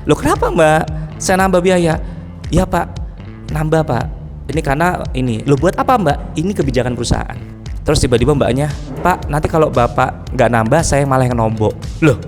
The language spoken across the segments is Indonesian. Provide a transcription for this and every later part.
Loh kenapa Mbak? Saya nambah biaya. Ya Pak, nambah Pak. Ini karena ini. Loh buat apa Mbak? Ini kebijakan perusahaan. Terus tiba-tiba mbaknya, Pak nanti kalau Bapak nggak nambah saya malah yang nombok. Loh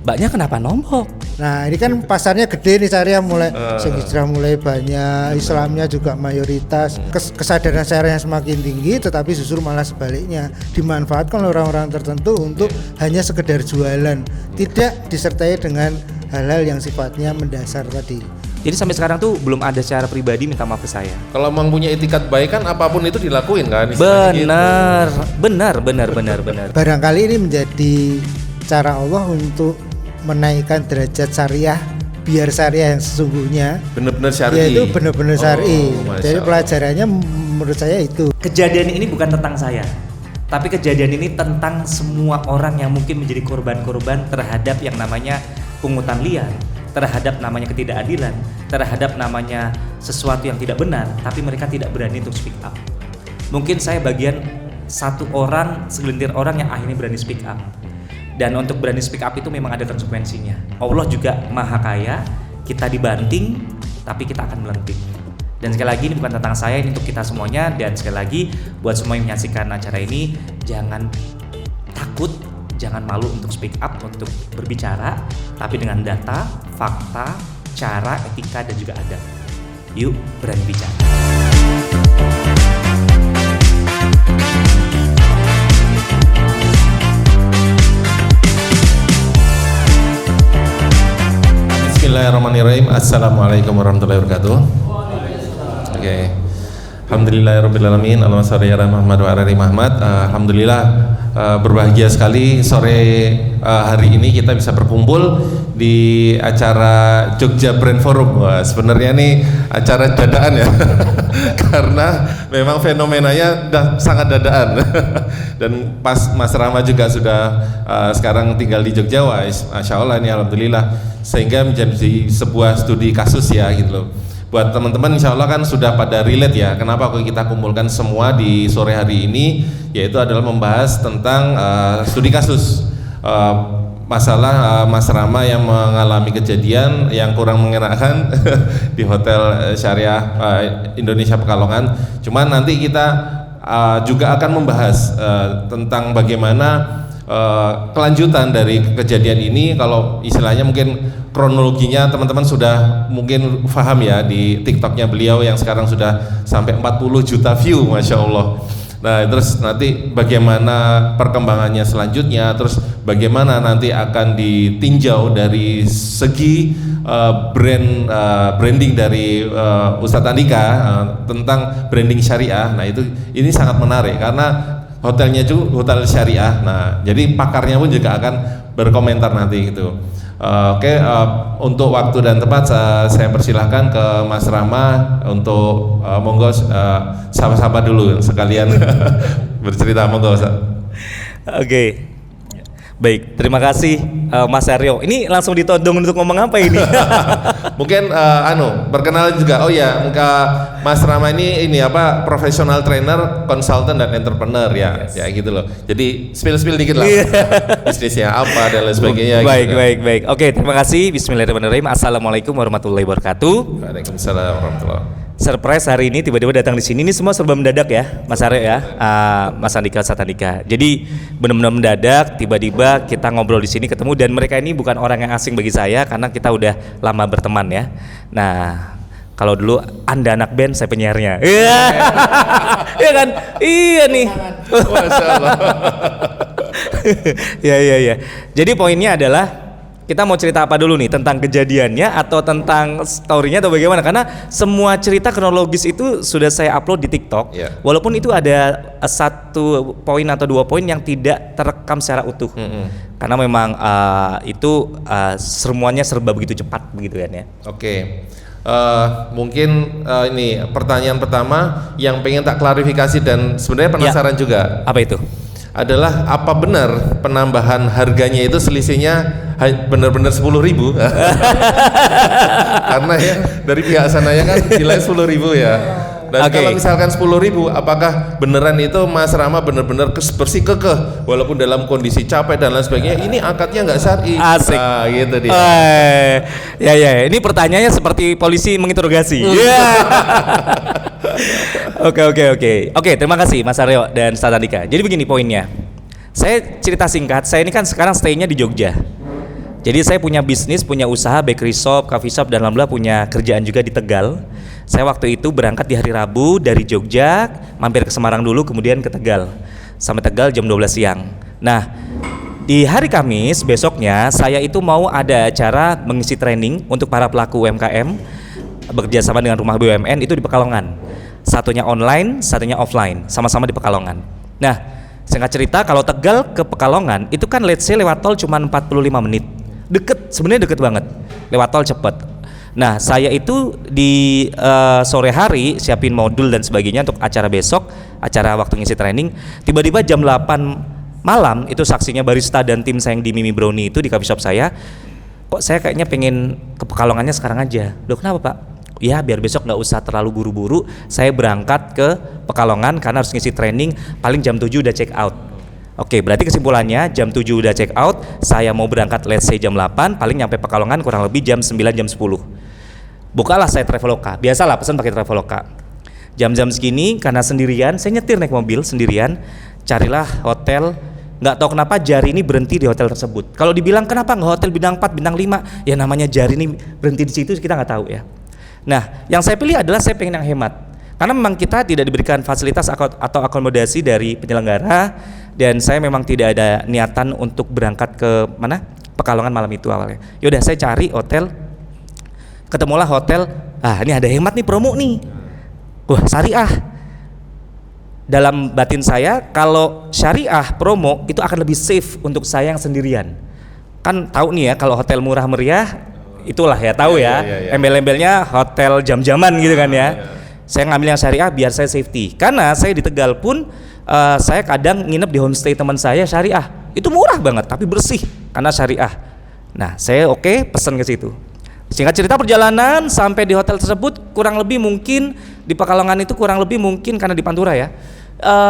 mbaknya kenapa nombok? Nah ini kan pasarnya gede nih syariah, mulai hijrah mulai banyak, Islamnya juga mayoritas, kesadaran syariah semakin tinggi, tetapi justru malah sebaliknya dimanfaatkan oleh orang-orang tertentu untuk hanya sekedar jualan, tidak disertai dengan hal-hal yang sifatnya mendasar tadi. Jadi sampai sekarang tuh belum ada secara pribadi minta maaf ke saya. Kalau memang punya etikat baik kan apapun itu dilakuin kan? Benar. Barangkali ini menjadi cara Allah untuk menaikkan derajat syariah, biar syariah yang sesungguhnya benar-benar syar'i. Yaitu benar-benar syar'i. Jadi Allah. pelajarannya menurut saya itu. Kejadian ini bukan tentang saya, tapi kejadian ini tentang semua orang yang mungkin menjadi korban-korban terhadap yang namanya pungutan liar, terhadap namanya ketidakadilan, terhadap namanya sesuatu yang tidak benar, tapi mereka tidak berani untuk speak up. Mungkin saya bagian satu orang, segelintir orang yang akhirnya berani speak up. Dan untuk berani speak up itu memang ada konsekuensinya. Allah juga maha kaya, kita dibanting, tapi kita akan melenting. Dan sekali lagi ini bukan tentang saya, ini untuk kita semuanya. Dan sekali lagi buat semua yang menyaksikan acara ini, jangan takut, jangan malu untuk speak up, untuk berbicara, tapi dengan data, fakta, cara, etika, dan juga adab. Yuk berani bicara. Bismillahirrahmanirrahim. Assalamualaikum warahmatullahi wabarakatuh. Oke. Alhamdulillahirrabbilalamin. Allahumma sholli ala Muhammad wa ala ali Muhammad. Alhamdulillah berbahagia sekali sore hari ini kita bisa berkumpul di acara Jogja Brand Forum. Wah, sebenarnya nih acara dadaan ya. Karena memang fenomenanya sangat dadaan. Dan pas Mas Rama juga sudah sekarang tinggal di Jogja, wah, Masya Allah ini alhamdulillah, sehingga menjadi sebuah studi kasus ya gitu loh. Buat teman-teman insya Allah kan sudah pada relate ya, kenapa kok kita kumpulkan semua di sore hari ini, yaitu adalah membahas tentang studi kasus masalah Mas Rama yang mengalami kejadian yang kurang mengenakan di Hotel Syariah Indonesia Pekalongan. Cuman nanti kita juga akan membahas tentang bagaimana kelanjutan dari kejadian ini. Kalau istilahnya mungkin kronologinya teman-teman sudah mungkin paham ya di TikToknya beliau yang sekarang sudah sampai 40 juta view, Masya Allah. Nah terus nanti bagaimana perkembangannya selanjutnya, terus bagaimana nanti akan ditinjau dari segi branding dari Ustadz Andika tentang branding syariah. Nah ini sangat menarik karena hotelnya juga hotel syariah. Nah jadi pakarnya pun juga akan berkomentar nanti gitu. Oke, untuk waktu dan tempat saya persilahkan ke Mas Rama untuk monggo sapa-sapa dulu sekalian bercerita, monggo. Oke. Baik, terima kasih Mas Aryo. Ini langsung ditodong untuk ngomong apa ini? Mungkin perkenalan juga. Oh ya, Mas Rama ini apa, professional trainer, konsultan dan entrepreneur ya. Yes. Ya gitu loh. Jadi spill dikit lah. Bisnisnya apa dan lain sebagainya. Baik. Oke, terima kasih. Bismillahirrahmanirrahim. Assalamualaikum warahmatullahi wabarakatuh. Waalaikumsalam warahmatullahi wabarakatuh. Surprise hari ini tiba-tiba datang di sini. Ini semua serba mendadak ya, Mas Aryo ya, Mas Andika Ustadz Andika. Jadi benar-benar mendadak. Tiba-tiba kita ngobrol di sini ketemu, dan mereka ini bukan orang yang asing bagi saya karena kita udah lama berteman ya. Nah, kalau dulu Anda anak band, saya penyiarnya. Iya kan? Iya nih. Masya Allah. Ya. Jadi poinnya adalah kita mau cerita apa dulu nih, tentang kejadiannya atau tentang story-nya atau bagaimana? Karena semua cerita kronologis itu sudah saya upload di TikTok. Walaupun itu ada 1 poin atau 2 poin yang tidak terekam secara utuh. Karena memang itu semuanya serba begitu cepat begitu kan ya. Oke. Mungkin ini pertanyaan pertama yang pengen tak klarifikasi dan sebenarnya penasaran juga. Apa itu? Adalah apa benar penambahan harganya itu selisihnya benar-benar 10.000? Karena ya dari pihak sananya kan nilai 10.000 ya. Dan Oke. kalau misalkan 10.000, apakah beneran itu Mas Rama bener-bener bersih kekeh walaupun dalam kondisi capek dan lain sebagainya? Ini akadnya nggak syar'i. Asik. Nah, gitu dia. Ya, ini pertanyaannya seperti polisi menginterogasi. Iya. Oke, terima kasih Mas Aryo dan Ustaz Andika. Jadi begini poinnya. Saya cerita singkat, saya ini kan sekarang stay-nya di Jogja. Jadi saya punya bisnis, punya usaha, bakery shop, coffee shop, dan alhamdulillah punya kerjaan juga di Tegal. Saya waktu itu berangkat di hari Rabu dari Jogja, mampir ke Semarang dulu, kemudian ke Tegal. Sampai Tegal jam 12 siang. Nah, di hari Kamis besoknya saya itu mau ada acara mengisi training untuk para pelaku UMKM bekerja sama dengan rumah BUMN itu di Pekalongan. Satunya online, satunya offline, sama-sama di Pekalongan. Nah, singkat cerita kalau Tegal ke Pekalongan itu kan let's say lewat tol cuma 45 menit. Deket, sebenarnya deket banget. Lewat tol cepet. Nah, saya itu di sore hari siapin modul dan sebagainya untuk acara besok, acara waktu ngisi training. Tiba-tiba jam 8 malam itu saksinya barista dan tim saya yang di Mimi Brownie itu di coffee shop saya. Kok saya kayaknya pengen ke Pekalongannya sekarang aja. Loh, kenapa Pak? Ya biar besok nggak usah terlalu buru-buru. Saya berangkat ke Pekalongan karena harus ngisi training. Paling jam 7 udah check out. Oke, berarti kesimpulannya jam 7 udah check out, saya mau berangkat let's say jam 8, paling nyampe Pekalongan kurang lebih jam 9, jam 10. Bukalah saya Traveloka, biasalah pesan pakai Traveloka. Jam-jam segini karena sendirian, saya nyetir naik mobil sendirian, carilah hotel, nggak tahu kenapa jari ini berhenti di hotel tersebut. Kalau dibilang kenapa nggak hotel bintang 4, bintang 5, ya namanya jari ini berhenti di situ kita nggak tahu ya. Nah, yang saya pilih adalah saya pengen yang hemat. Karena memang kita tidak diberikan fasilitas atau akomodasi dari penyelenggara dan saya memang tidak ada niatan untuk berangkat ke mana Pekalongan malam itu awalnya. Yaudah saya cari hotel, ketemulah hotel. Ini ada hemat nih promo nih. Wah syariah. Dalam batin saya kalau syariah promo itu akan lebih safe untuk saya yang sendirian. Kan tahu nih ya kalau hotel murah meriah itulah ya tahu ya. Embel-embelnya hotel jam-jaman gitu kan ya. Saya ngambil yang syariah biar saya safety. Karena saya di Tegal pun saya kadang nginep di homestay teman saya syariah. Itu murah banget tapi bersih karena syariah. Nah, saya pesen ke situ. Singkat cerita perjalanan sampai di hotel tersebut kurang lebih mungkin di Pekalongan itu kurang lebih mungkin karena di Pantura ya.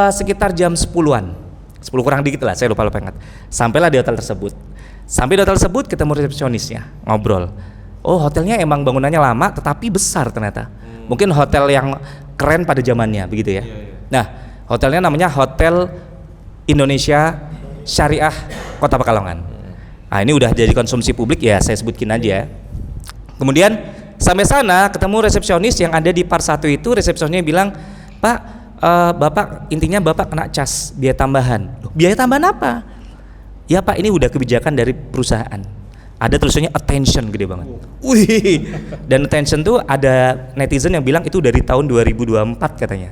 Sekitar jam 10-an. 10 kurang dikit lah, saya lupa ingat. Sampailah di hotel tersebut. Sampai di hotel tersebut ketemu resepsionisnya, ngobrol. Oh, hotelnya emang bangunannya lama tetapi besar ternyata. Mungkin hotel yang keren pada zamannya begitu ya. Nah, hotelnya namanya Hotel Indonesia Syariah Kota Pekalongan. Nah, ini udah jadi konsumsi publik ya, saya sebutkin aja. Kemudian sampai sana ketemu resepsionis yang ada di Par 1 itu, resepsionisnya bilang, "Pak, Bapak intinya Bapak kena cas biaya tambahan." Loh, biaya tambahan apa? Ya Pak, ini udah kebijakan dari perusahaan. Ada tulisannya attention gede banget. Wih. Dan attention tuh ada netizen yang bilang itu dari tahun 2024 katanya.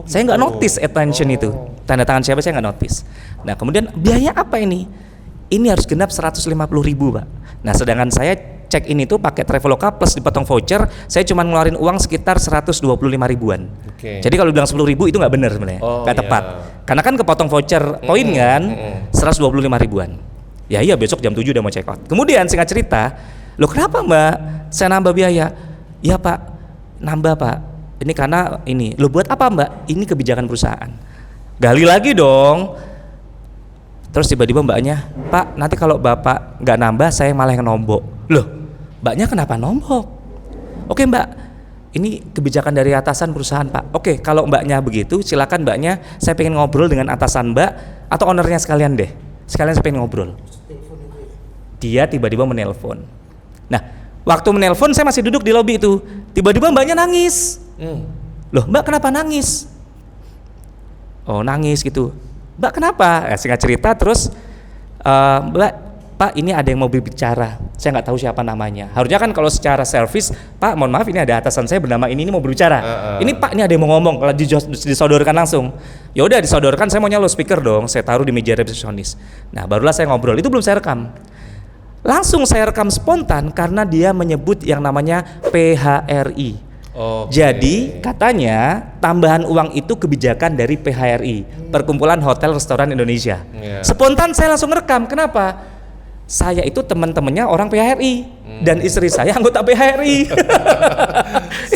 Saya nggak notice attention itu. Tanda tangan siapa saya nggak notice. Nah kemudian biaya apa ini? Ini harus genap 150.000 Pak. Nah sedangkan saya check in itu pakai Traveloka plus dipotong voucher, saya cuma ngeluarin uang sekitar 125 ribuan. Jadi kalau bilang 10.000 itu nggak benar sebenarnya, nggak tepat. Karena kan kepotong voucher poin kan 125 ribuan. Ya iya besok jam 7 udah mau check out. Kemudian singkat cerita, loh kenapa Mbak saya nambah biaya? Ya Pak, nambah Pak. Ini karena ini. Loh buat apa Mbak? Ini kebijakan perusahaan. Gali lagi dong. Terus tiba-tiba mbaknya, Pak nanti kalau Bapak nggak nambah saya malah yang nombok. Loh mbaknya kenapa nombok? Oke Mbak, ini kebijakan dari atasan perusahaan Pak. Oke kalau mbaknya begitu silakan mbaknya, saya pengen ngobrol dengan atasan Mbak atau ownernya sekalian deh. Sekalian saya pengen ngobrol. Dia tiba-tiba menelpon. Nah, waktu menelpon saya masih duduk di lobi itu. Tiba-tiba mbaknya nangis. Loh, Mbak kenapa nangis? Oh, nangis gitu. Mbak kenapa? Singkat cerita terus Mbak, Pak ini ada yang mau berbicara. Saya nggak tahu siapa namanya. Harusnya kan kalau secara servis, Pak mohon maaf ini ada atasan saya bernama ini mau berbicara. Ini Pak ini ada yang mau ngomong. Kalau disodorkan langsung. Ya udah disodorkan, saya maunya lo speaker dong. Saya taruh di meja resepsionis. Nah barulah saya ngobrol. Itu belum saya rekam. Langsung saya rekam spontan karena dia menyebut yang namanya PHRI. Jadi katanya tambahan uang itu kebijakan dari PHRI, Perkumpulan Hotel Restoran Indonesia. Spontan saya langsung rekam. Kenapa? saya itu teman-temannya orang PHRI dan istri saya anggota PHRI.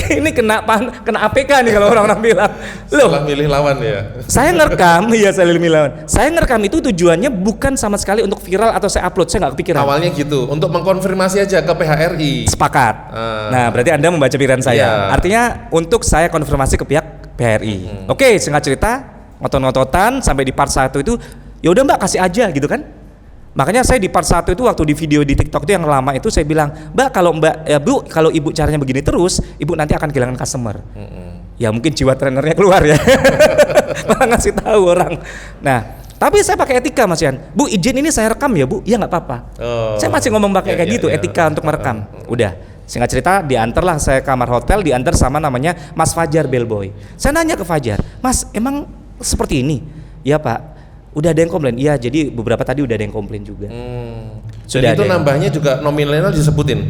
Ini kena APK nih kalau orang-orang bilang. Loh, Salah milih lawan ya. saya ngerekam, iya saya milih lawan. Saya ngerekam itu tujuannya bukan sama sekali untuk viral atau saya upload, saya nggak kepikiran. Awalnya gitu, untuk mengkonfirmasi aja ke PHRI. Sepakat. Nah, berarti Anda membaca pikiran saya. Iya. Artinya untuk saya konfirmasi ke pihak PHRI. Oke, singkat cerita, ngotot-ngototan sampai di part 1 itu, ya udah Mbak kasih aja gitu kan. Makanya saya di part 1 itu waktu di video di TikTok itu yang lama itu saya bilang, Mbak kalau Bu kalau Ibu caranya begini terus, Ibu nanti akan kehilangan customer. Ya mungkin jiwa trenernya keluar ya. Malah ngasih tahu orang. Nah, tapi saya pakai etika Mas Yan. Bu izin ini saya rekam ya Bu? Iya nggak apa-apa. Saya masih ngomong pakai kayak gitu, etika untuk merekam. Udah. Singkat cerita diantarlah saya kamar hotel, diantar sama namanya Mas Fajar Bellboy. Saya nanya ke Fajar, Mas emang seperti ini? Ya Pak. Udah ada yang komplain? Iya, jadi beberapa tadi udah ada yang komplain juga. Jadi itu nambahnya juga nominalnya disebutin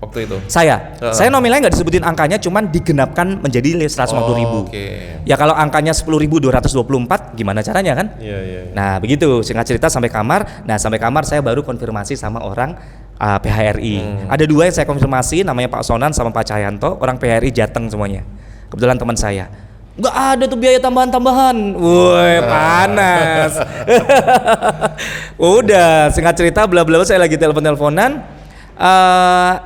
waktu itu? Saya nominalnya nggak disebutin angkanya, cuman digenapkan menjadi 150.000. Ya kalau angkanya 10.224, gimana caranya kan? Iya. Nah begitu, singkat cerita sampai kamar. Nah sampai kamar saya baru konfirmasi sama orang PHRI. Ada 2 yang saya konfirmasi, namanya Pak Sonan sama Pak Cahyanto, orang PHRI Jateng semuanya. Kebetulan teman saya. Nggak ada tuh biaya tambahan-tambahan. Woi, panas. Udah, singkat cerita bla-bla saya lagi telepon-teleponan.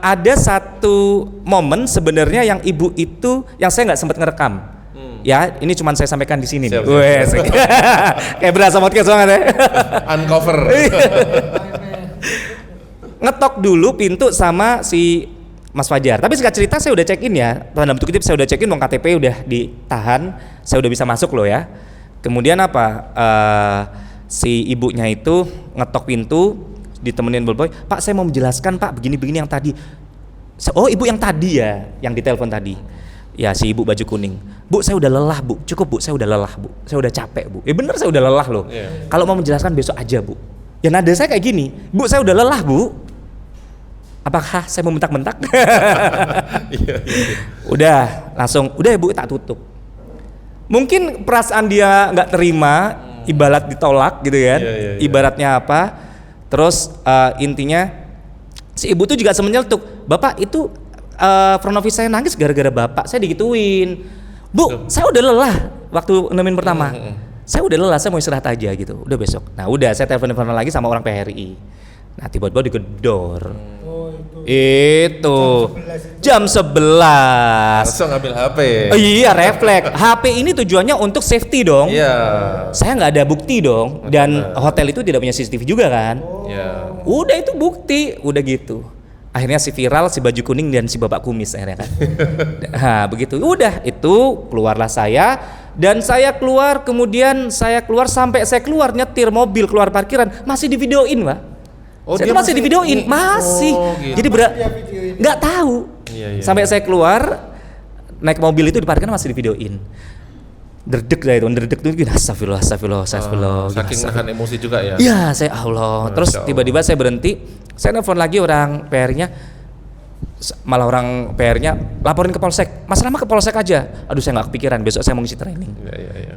Ada satu momen sebenarnya yang ibu itu yang saya nggak sempat ngerekam. Ya, ini cuma saya sampaikan di sini. Kayak berasa podcast banget ya. Uncover. Ngetok dulu pintu sama si Mas Fajar. Tapi singkat cerita saya udah check in ya. Dalam kutip saya udah check in, KTP udah ditahan, saya udah bisa masuk loh ya. Kemudian apa? Si ibunya itu ngetok pintu, ditemenin bellboy. Pak saya mau menjelaskan Pak begini-begini yang tadi. Oh ibu yang tadi ya, yang ditelepon tadi. Ya si ibu baju kuning. Bu saya udah lelah Bu, cukup Bu, saya udah lelah Bu. Saya udah capek Bu. Bener saya udah lelah loh. Kalau mau menjelaskan besok aja Bu. Ya nada saya kayak gini, Bu saya udah lelah Bu. Apakah saya mau mentak-mentak? Udah langsung, udah ya Bu tak tutup. Mungkin perasaan dia nggak terima, ibarat ditolak gitu kan. Ibaratnya apa? Terus intinya si ibu tuh juga semenyeletuk, Bapak itu front office saya nangis gara-gara Bapak, saya digituin. Bu, saya udah lelah waktu nemenin pertama. Saya udah lelah, saya mau istirahat aja gitu. Udah besok. Nah udah saya telepon lagi sama orang PHRI. Nah tiba-tiba digedor. Itu jam 11 Langsung ngambil HP. Iya refleks. HP ini tujuannya untuk safety dong. Saya nggak ada bukti dong. Dan hotel itu tidak punya CCTV juga kan. Udah itu bukti. Udah gitu. Akhirnya si viral, si baju kuning dan si bapak kumis akhirnya kan. Nah begitu. Udah itu keluarlah saya. Dan saya keluar, kemudian saya keluar sampai saya keluar nyetir mobil keluar parkiran masih di videoin Pak. Saya masih di videoin, masih. Gitu. Jadi nggak tahu. Sampai saya keluar naik mobil itu di parkiran masih di videoin. Derdek dah itu, derdek tuh gini, astagfirullah. Saking nahan emosi juga ya. Iya, saya Allah. Terus tiba-tiba saya berhenti, saya nelfon lagi orang PR-nya. Malah orang PR-nya laporin ke polsek. Mas Rama ke polsek aja. Aduh saya nggak kepikiran, besok saya mau ngisi training.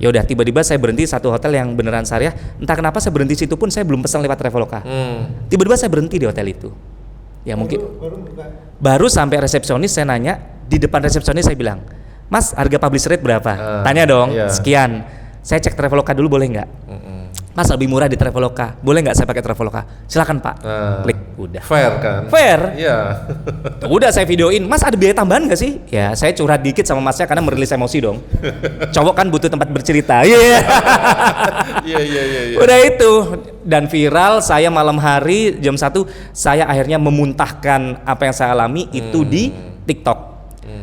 Ya udah tiba-tiba saya berhenti satu hotel yang beneran syariah. Entah kenapa saya berhenti situ pun saya belum pesan lewat Traveloka. Tiba-tiba saya berhenti di hotel itu. Ya mungkin baru sampai resepsionis saya nanya, di depan resepsionis saya bilang, Mas harga publish rate berapa? Tanya dong. Sekian. Saya cek Traveloka dulu boleh nggak? Mas lebih murah di Traveloka, boleh nggak saya pakai Traveloka? Silakan Pak. Klik, udah. Fair kan? Fair. Iya. Udah saya videoin, Mas ada biaya tambahan nggak sih? Ya saya curhat dikit sama Masnya karena merilis emosi dong. Cowok kan butuh tempat bercerita. Iya. Udah itu dan viral. Saya malam hari jam 1 saya akhirnya memuntahkan apa yang saya alami itu di TikTok.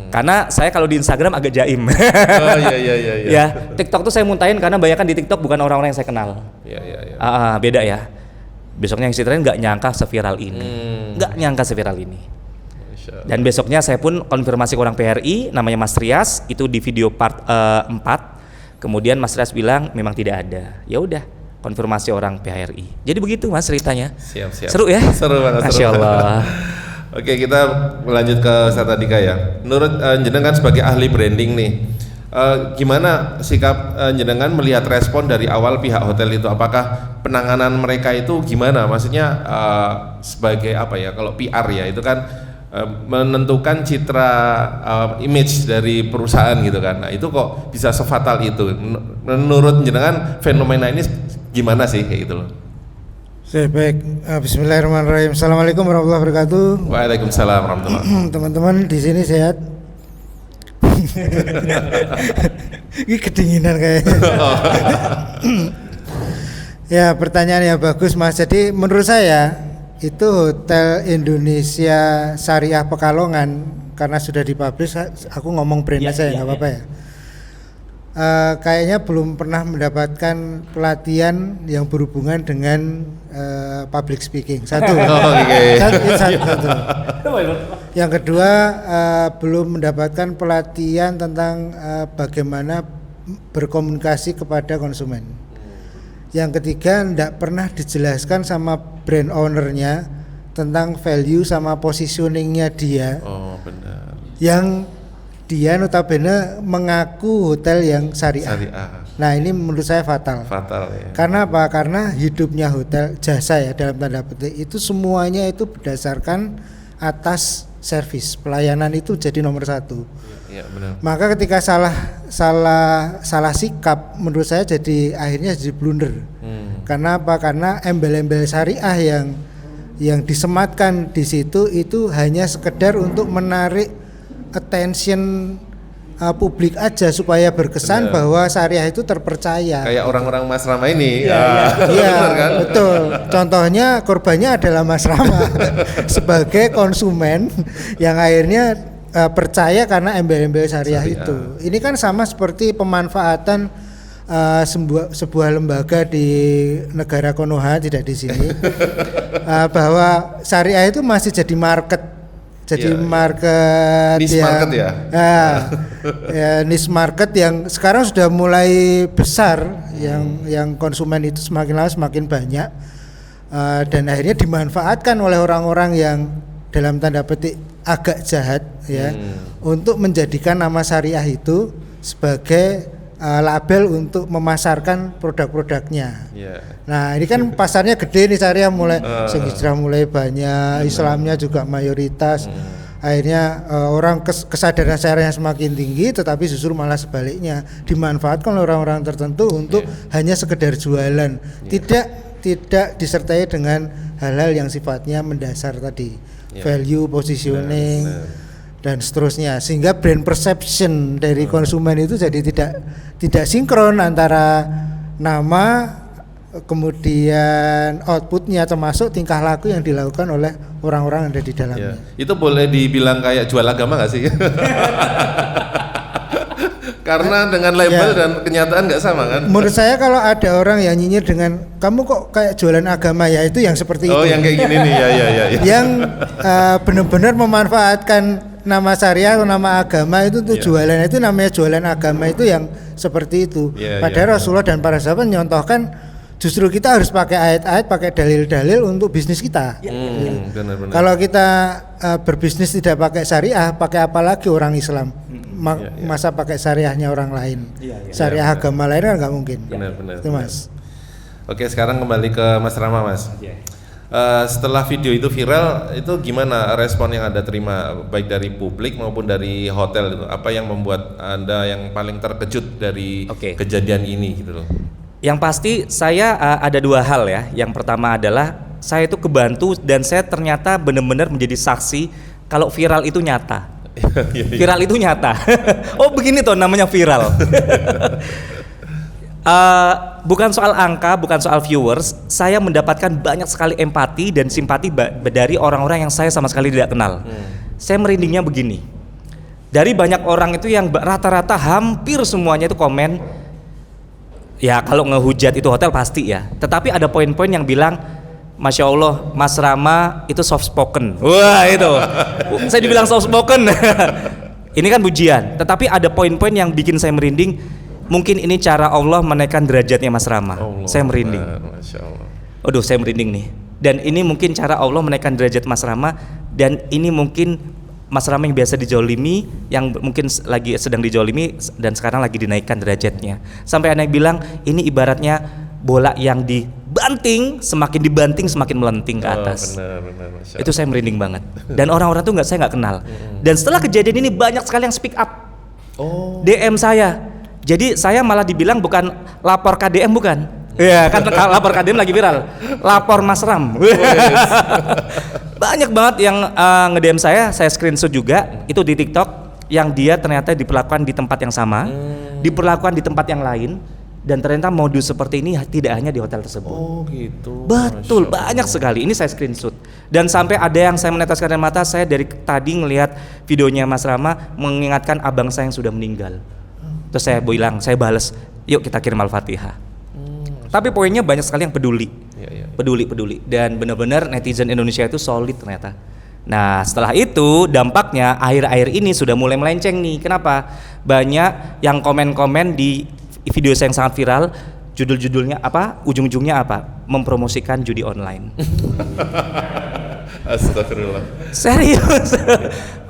Karena saya kalau di Instagram agak jaim. Ya, TikTok tuh saya muntahin karena banyak kan di TikTok bukan orang-orang yang saya kenal. Beda ya. Besoknya yang ceritain nggak nyangka seviral ini. Nggak nyangka seviral ini. Dan besoknya saya pun konfirmasi ke orang PRI namanya Mas Rias itu di video part 4. Kemudian Mas Rias bilang memang tidak ada. Ya udah, konfirmasi orang PRI. Jadi begitu Mas ceritanya. Siap. Seru ya? Seru banget. Masya Allah. Oke, kita lanjut ke Satadika ya. Menurut jenengan kan sebagai ahli branding nih, Gimana sikap jenengan melihat respon dari awal pihak hotel itu? Apakah penanganan mereka itu gimana? Maksudnya sebagai apa ya? Kalau PR ya itu kan menentukan citra image dari perusahaan gitu kan. Nah itu kok bisa sefatal itu? Menurut jenengan fenomena ini gimana sih kayak gitu loh? Baik, Bismillahirrahmanirrahim. Assalamualaikum warahmatullahi wabarakatuh. Waalaikumsalam warahmatullahi wabarakatuh. Teman-teman di sini sehat? Ini kedinginan kayaknya. Ya, pertanyaan yang bagus Mas. Jadi menurut saya itu Hotel Indonesia Syariah Pekalongan, karena sudah dipublish, aku ngomong brand aja ya, nggak apa-apa ya. Kayaknya belum pernah mendapatkan pelatihan yang berhubungan dengan public speaking. Satu. Satu. Yang kedua, belum mendapatkan pelatihan tentang bagaimana berkomunikasi kepada konsumen. Yang ketiga, tidak pernah dijelaskan sama brand ownernya tentang value sama positioningnya dia. Oh benar. Yang dia notabene mengaku hotel yang syariah. Nah ini menurut saya fatal. Fatal ya. Karena apa? Karena hidupnya hotel jasa ya dalam tanda petik itu semuanya itu berdasarkan atas servis, pelayanan itu jadi nomor satu. Iya benar. Maka ketika salah sikap menurut saya jadi akhirnya jadi blunder. Karena apa? Karena embel-embel syariah yang disematkan di situ itu hanya sekedar untuk menarik attention publik aja supaya berkesan bahwa syariah itu terpercaya. Kayak orang-orang Mas Rama ini. Iya, kan? Betul. Contohnya korbannya adalah Mas Rama sebagai konsumen yang akhirnya percaya karena embel-embel syariah itu. Ini kan sama seperti pemanfaatan sebuah lembaga di negara Konoha, tidak di sini, bahwa syariah itu masih jadi market. Jadi market niche market ya. Niche market yang sekarang sudah mulai besar, yang konsumen itu semakin lama semakin banyak, dan akhirnya dimanfaatkan oleh orang-orang yang dalam tanda petik agak jahat ya, untuk menjadikan nama syariah itu sebagai label untuk memasarkan produk-produknya. Nah ini kan pasarnya gede nih, syariah mulai hijrah mulai banyak, Islamnya juga mayoritas. Akhirnya orang kesadaran syariah semakin tinggi, tetapi justru malah sebaliknya dimanfaatkan oleh orang-orang tertentu untuk hanya sekedar jualan, tidak disertai dengan hal-hal yang sifatnya mendasar tadi, value, positioning, dan seterusnya, sehingga brand perception dari konsumen itu jadi tidak sinkron antara nama kemudian outputnya termasuk tingkah laku yang dilakukan oleh orang-orang yang ada di dalamnya. Itu boleh dibilang kayak jual agama nggak sih? Karena dengan label dan kenyataan nggak sama kan? Menurut saya kalau ada orang yang nyinyir dengan kamu kok kayak jualan agama, ya itu yang seperti itu. Oh yang kayak gini nih ya. Yang benar-benar memanfaatkan nama syariah atau nama agama itu untuk jualan, itu namanya jualan agama itu yang seperti itu. Padahal Rasulullah dan para sahabat menyontohkan justru kita harus pakai ayat-ayat, pakai dalil-dalil untuk bisnis kita. Benar-benar. Kalau kita berbisnis tidak pakai syariah, pakai apa lagi orang Islam? Masa pakai syariahnya orang lain? Syariah agama lain kan nggak mungkin. Benar-benar. Itu Mas. Oke, sekarang kembali ke Mas Rama, Mas. Setelah video itu viral, itu gimana respon yang Anda terima baik dari publik maupun dari hotel itu? Apa yang membuat Anda yang paling terkejut dari kejadian ini gitu loh? Yang pasti saya ada dua hal ya. Yang pertama adalah saya itu kebantu dan saya ternyata benar-benar menjadi saksi kalau viral itu nyata. Viral itu nyata. Oh begini tuh namanya viral. Bukan soal angka, bukan soal viewers, saya mendapatkan banyak sekali empati dan simpati dari orang-orang yang saya sama sekali tidak kenal. Saya merindingnya begini, dari banyak orang itu yang rata-rata hampir semuanya itu komen, ya kalau ngehujat itu hotel pasti ya, tetapi ada poin-poin yang bilang, Masya Allah, Mas Rama itu soft spoken. Wah itu, saya dibilang soft spoken. Ini kan pujian, tetapi ada poin-poin yang bikin saya merinding. Mungkin ini cara Allah menaikkan derajatnya Mas Rama. Saya merinding. Masya Allah. Aduh, saya merinding nih. Dan ini mungkin cara Allah menaikkan derajat Mas Rama. Dan ini mungkin Mas Rama yang biasa dijolimi, yang mungkin lagi sedang dijolimi dan sekarang lagi dinaikkan derajatnya. Sampai ada yang bilang ini ibaratnya bola yang dibanting, semakin dibanting semakin melenting ke atas. Benar, Masya Itu saya merinding banget. Dan orang-orang tuh saya nggak kenal. Dan setelah kejadian ini banyak sekali yang speak up, DM saya. Jadi saya malah dibilang bukan lapor KDM, bukan. Iya kan, lapor KDM lagi viral. Lapor Mas Ram. Banyak banget yang nge-DM saya screenshot juga. Itu di TikTok yang dia ternyata diperlakukan di tempat yang sama, diperlakukan di tempat yang lain, dan ternyata modus seperti ini tidak hanya di hotel tersebut. Oh gitu. Betul, banyak sekali. Ini saya screenshot. Dan sampai ada yang saya meneteskan air mata, saya dari tadi ngelihat videonya Mas Rama mengingatkan abang saya yang sudah meninggal. Terus saya bilang, saya balas, yuk kita kirim Al-Fatihah. Tapi poinnya banyak sekali yang peduli. Peduli. Dan benar-benar netizen Indonesia itu solid ternyata. Nah setelah itu dampaknya akhir-akhir ini sudah mulai melenceng nih. Kenapa? Banyak yang komen-komen di video saya yang sangat viral, judul-judulnya apa? Ujung-ujungnya apa? Mempromosikan judi online. Astagfirullah. Serius.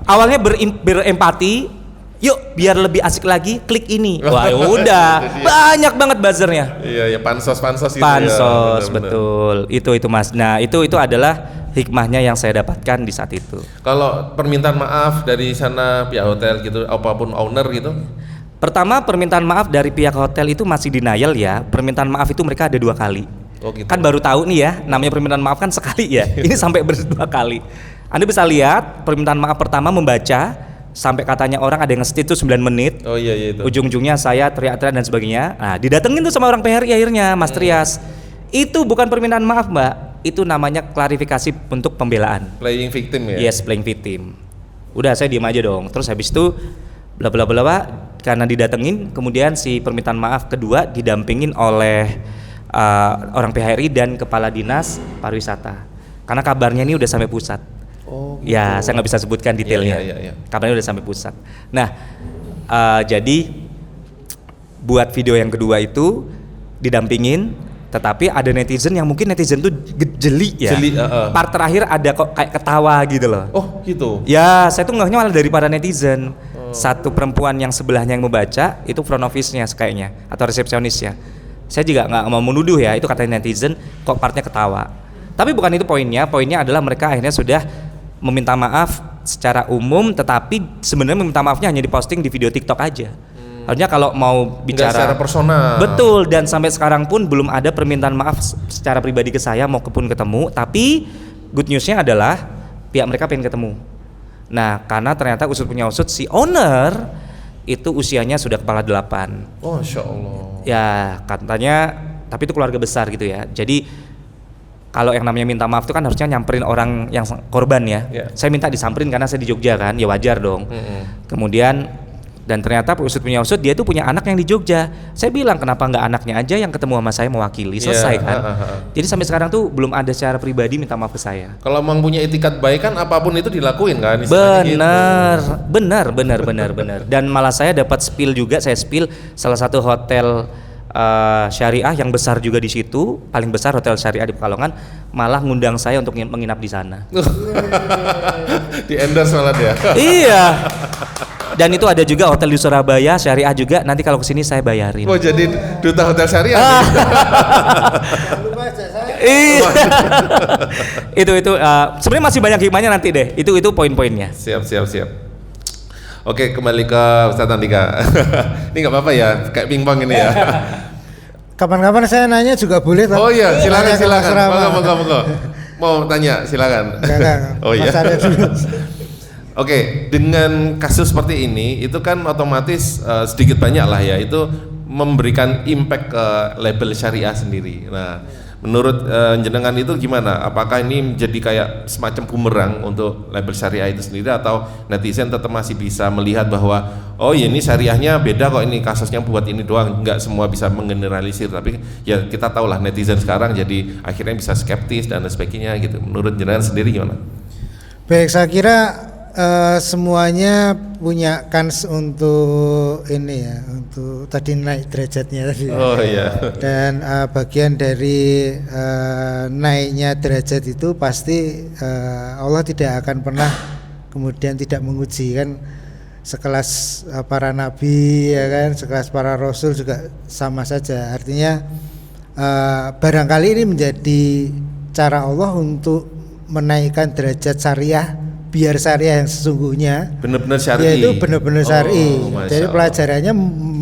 Awalnya berempati. Yuk biar lebih asik lagi klik ini. Wah udah banyak banget buzzernya. Iya pansos gitu. Pansos ya, betul. Itu Mas. Nah itu adalah hikmahnya yang saya dapatkan di saat itu. Kalau permintaan maaf dari sana pihak hotel gitu, apapun owner gitu. Pertama permintaan maaf dari pihak hotel itu masih denial ya. Permintaan maaf itu mereka ada 2 kali. Oh gitu. Kan baru tahu nih ya, namanya permintaan maaf kan sekali ya. Ini sampai 2 kali. Anda bisa lihat permintaan maaf pertama membaca sampai katanya orang ada yang nge-state itu 9 menit. Oh iya itu. Ujung-ujungnya saya teriak-teriak dan sebagainya. Nah, didatengin tuh sama orang PHRI akhirnya, Mas Trias. Itu bukan permintaan maaf, Mbak. Itu namanya klarifikasi untuk pembelaan. Playing victim ya. Yes, playing victim. Udah saya diem aja dong. Terus habis itu bla bla bla bla, karena didatengin, kemudian si permintaan maaf kedua didampingin oleh orang PHRI dan kepala dinas pariwisata. Karena kabarnya ini udah sampai pusat. Oh, gitu. Ya, saya nggak bisa sebutkan detailnya. Iya. Kabarnya udah sampai pusat. Nah, jadi buat video yang kedua itu didampingin, tetapi ada netizen yang mungkin netizen tuh jeli ya. Part terakhir ada kok kayak ketawa gitu loh. Oh gitu. Ya, saya tuh ngehnya malah dari para netizen. Satu perempuan yang sebelahnya yang membaca itu front office-nya kayaknya atau resepsionisnya. Saya juga nggak mau menuduh ya, itu katanya netizen kok partnya ketawa. Tapi bukan itu poinnya adalah mereka akhirnya sudah meminta maaf secara umum, tetapi sebenarnya meminta maafnya hanya diposting di video TikTok aja. Harusnya kalau mau bicara secara personal. Betul, dan sampai sekarang pun belum ada permintaan maaf secara pribadi ke saya maupun ketemu. Tapi good newsnya adalah pihak mereka pengen ketemu. Nah, karena ternyata usut punya usut si owner itu usianya sudah kepala 8. Oh, Masya Allah. Ya katanya, tapi itu keluarga besar gitu ya. Jadi kalau yang namanya minta maaf itu kan harusnya nyamperin orang yang korban ya. Saya minta disamperin karena saya di Jogja kan, ya wajar dong. Kemudian dan ternyata usut punya usut dia tuh punya anak yang di Jogja. Saya bilang kenapa nggak anaknya aja yang ketemu sama saya mewakili, selesai kan. Jadi sampai sekarang tuh belum ada secara pribadi minta maaf ke saya. Kalau memang punya etikat baik kan apapun itu dilakuin kan. Benar. Dan malah saya dapat spill juga, saya spill salah satu hotel syariah yang besar juga di situ, paling besar hotel syariah di Pekalongan, malah ngundang saya untuk menginap di sana. Di endorse malah dia. Iya. Dan itu ada juga hotel di Surabaya syariah juga, nanti kalau kesini saya bayarin. Oh jadi duta hotel syariah. Iya. itu sebenarnya masih banyak hikmahnya nanti deh. Itu poin-poinnya. Siap. Oke, kembali ke Ustaz Andika. Ini nggak apa-apa ya, kayak pingpong ini ya. Kapan-kapan saya nanya juga boleh. Oh iya, silakan. Monggo. Mau tanya, silakan. Enggak. Oh iya. Dulu. Oke, dengan kasus seperti ini, itu kan otomatis sedikit banyak lah ya, itu memberikan impact ke label syariah sendiri. Nah, menurut jenengan itu gimana? Apakah ini menjadi kayak semacam bumerang untuk label syariah itu sendiri, atau netizen tetap masih bisa melihat bahwa oh ya ini syariahnya beda kok, ini kasusnya buat ini doang, nggak semua bisa menggeneralisir, tapi ya kita tahu lah netizen sekarang jadi akhirnya bisa skeptis dan sebagainya gitu. Menurut jenengan sendiri gimana? Baik, saya kira semuanya punya kans untuk ini ya, untuk tadi naik derajatnya tadi. Oh iya. Dan bagian dari naiknya derajat itu pasti Allah tidak akan pernah kemudian tidak menguji kan, sekelas para nabi ya kan, sekelas para rasul juga sama saja. Artinya barangkali ini menjadi cara Allah untuk menaikkan derajat syariah, biar syariah yang sesungguhnya benar-benar syar'i. Yaitu benar-benar syar'i. Jadi Allah. pelajarannya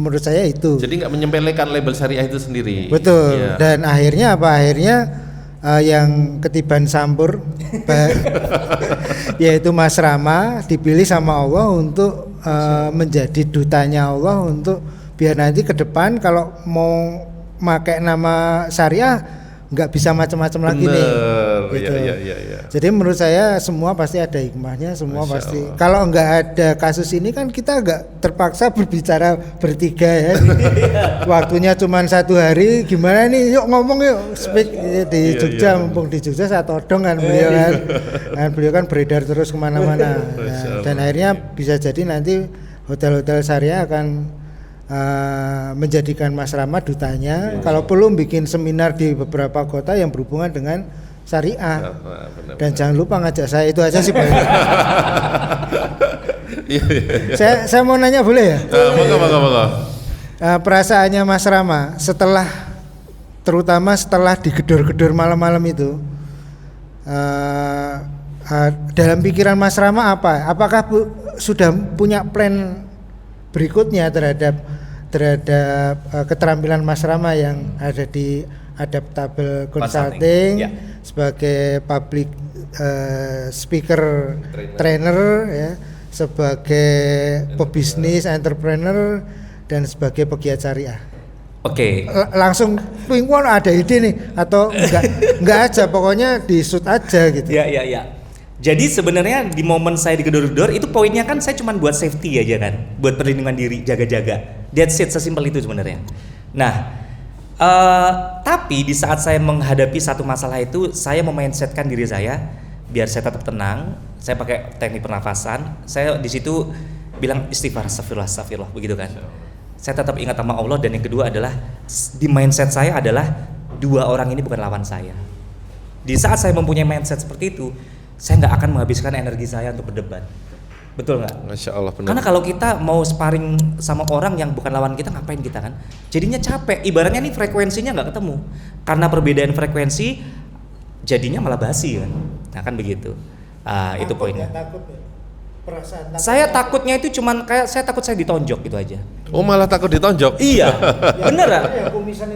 menurut saya itu. Jadi nggak menyempelekan label syariah itu sendiri. Betul. Iya. Dan akhirnya apa? Akhirnya yang ketiban sampur yaitu Mas Rama dipilih sama Allah untuk menjadi dutanya Allah untuk biar nanti ke depan kalau mau pakai nama syariah nggak bisa macam-macam lagi nih. Gitu. Iya. Jadi menurut saya semua pasti ada hikmahnya, semua Masya pasti. Allah. Kalau nggak ada kasus ini kan kita nggak terpaksa berbicara bertiga ya. Waktunya cuma 1 hari, gimana nih? Yuk ngomong yuk, speak di Jogja, mumpung di Jogja saya todong kan beliau kan. Dan beliau kan beredar terus kemana-mana. Nah, dan akhirnya bisa jadi nanti hotel-hotel syariah akan menjadikan Mas Rama dutanya. Kalau perlu bikin seminar di beberapa kota yang berhubungan dengan syariah. Benar. Dan jangan lupa ngajak saya, itu aja sih Pak. Iya. Saya mau nanya boleh ya? Monggo. Perasaannya Mas Rama terutama setelah digedor-gedor malam-malam itu, dalam pikiran Mas Rama apa? Apakah sudah punya plan berikutnya terhadap keterampilan Mas Rama yang ada di Adaptable Consulting Ya. sebagai public speaker trainer ya, sebagai pebisnis entrepreneur dan sebagai pegiat syariah. Oke. Langsung pingpong ada ide nih atau enggak aja, pokoknya di shoot aja gitu. Ya. Jadi sebenarnya di momen saya digedor-gedor itu poinnya kan saya cuma buat safety aja kan, buat perlindungan diri, jaga-jaga. That's it, sesimpel itu sebenarnya. Nah, tapi di saat saya menghadapi satu masalah itu, saya mem-mindsetkan diri saya biar saya tetap tenang. Saya pakai teknik pernafasan. Saya di situ bilang istighfar, astagfirullah, begitu kan. Saya tetap ingat sama Allah, dan yang kedua adalah di mindset saya adalah 2 orang ini bukan lawan saya. Di saat saya mempunyai mindset seperti itu, saya nggak akan menghabiskan energi saya untuk berdebat. Betul nggak? Masya Allah, benar. Karena kalau kita mau sparring sama orang yang bukan lawan kita, ngapain kita kan? Jadinya capek. Ibaratnya nih frekuensinya nggak ketemu. Karena perbedaan frekuensi, jadinya malah basi kan? Nah kan begitu. Itu poinnya. Saya takutnya itu cuman kayak saya takut saya ditonjok gitu aja. Oh, malah takut ditonjok? Iya, beneran.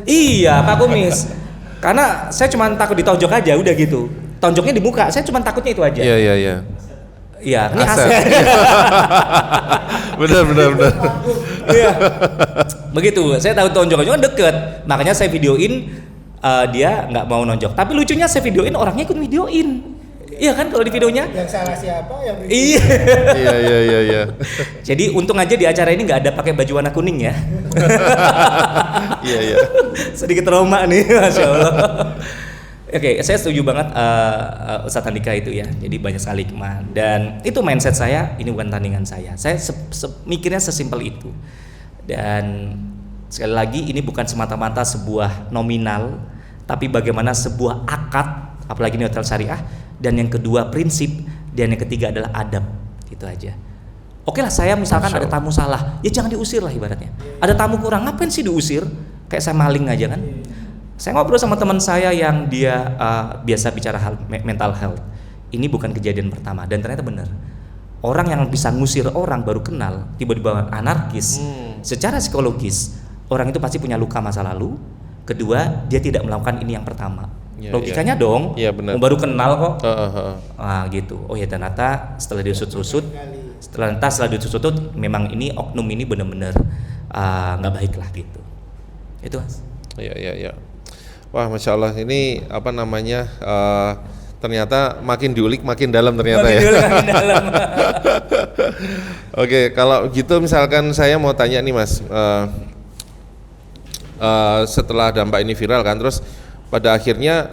Iya, Pak Kumis. Karena saya cuma takut ditonjok aja, udah gitu. Tonjoknya di muka, saya cuma takutnya itu aja. Iya. Iya, ini Aset. aset. Benar. Iya. Begitu, saya tahu tonjok kan deket. Makanya saya videoin, dia nggak mau nonjok. Tapi lucunya saya videoin, orangnya ikut videoin. Iya kan kalau di videonya? Yang salah siapa yang Iya. Jadi untung aja di acara ini nggak ada pakai baju warna kuning ya. Iya. Sedikit trauma nih, Masya Allah. Oke, saya setuju banget Ustadz Andika itu ya. Jadi banyak sekali hikmah, dan itu mindset saya. Ini bukan tandingan saya. Saya mikirnya sesimpel itu. Dan sekali lagi ini bukan semata-mata sebuah nominal, tapi bagaimana sebuah akad, apalagi ini hotel syariah. Dan yang kedua prinsip, dan yang ketiga adalah adab. Itu aja. Oke lah, saya misalkan ada tamu salah, ya jangan diusir lah ibaratnya. Ada tamu kurang, ngapain sih diusir? Kayak saya maling aja kan. Saya ngobrol sama teman saya yang dia biasa bicara mental health. Ini bukan kejadian pertama, dan ternyata benar. Orang yang bisa ngusir orang baru kenal, tiba-tiba anarkis. Secara psikologis, orang itu pasti punya luka masa lalu. Kedua, dia tidak melakukan ini yang pertama. Logikanya dong, baru kenal kok. Gitu. Oh ya, ternyata setelah diusut-usut, setelah diusut-usut, memang ini oknum ini benar-benar nggak baik lah gitu. Itu Mas. Iya. Wah, Masya Allah, ini apa namanya, ternyata makin diulik makin dalam ternyata ya. Makin dalam. Oke, kalau gitu misalkan saya mau tanya nih Mas, setelah dampak ini viral kan, terus pada akhirnya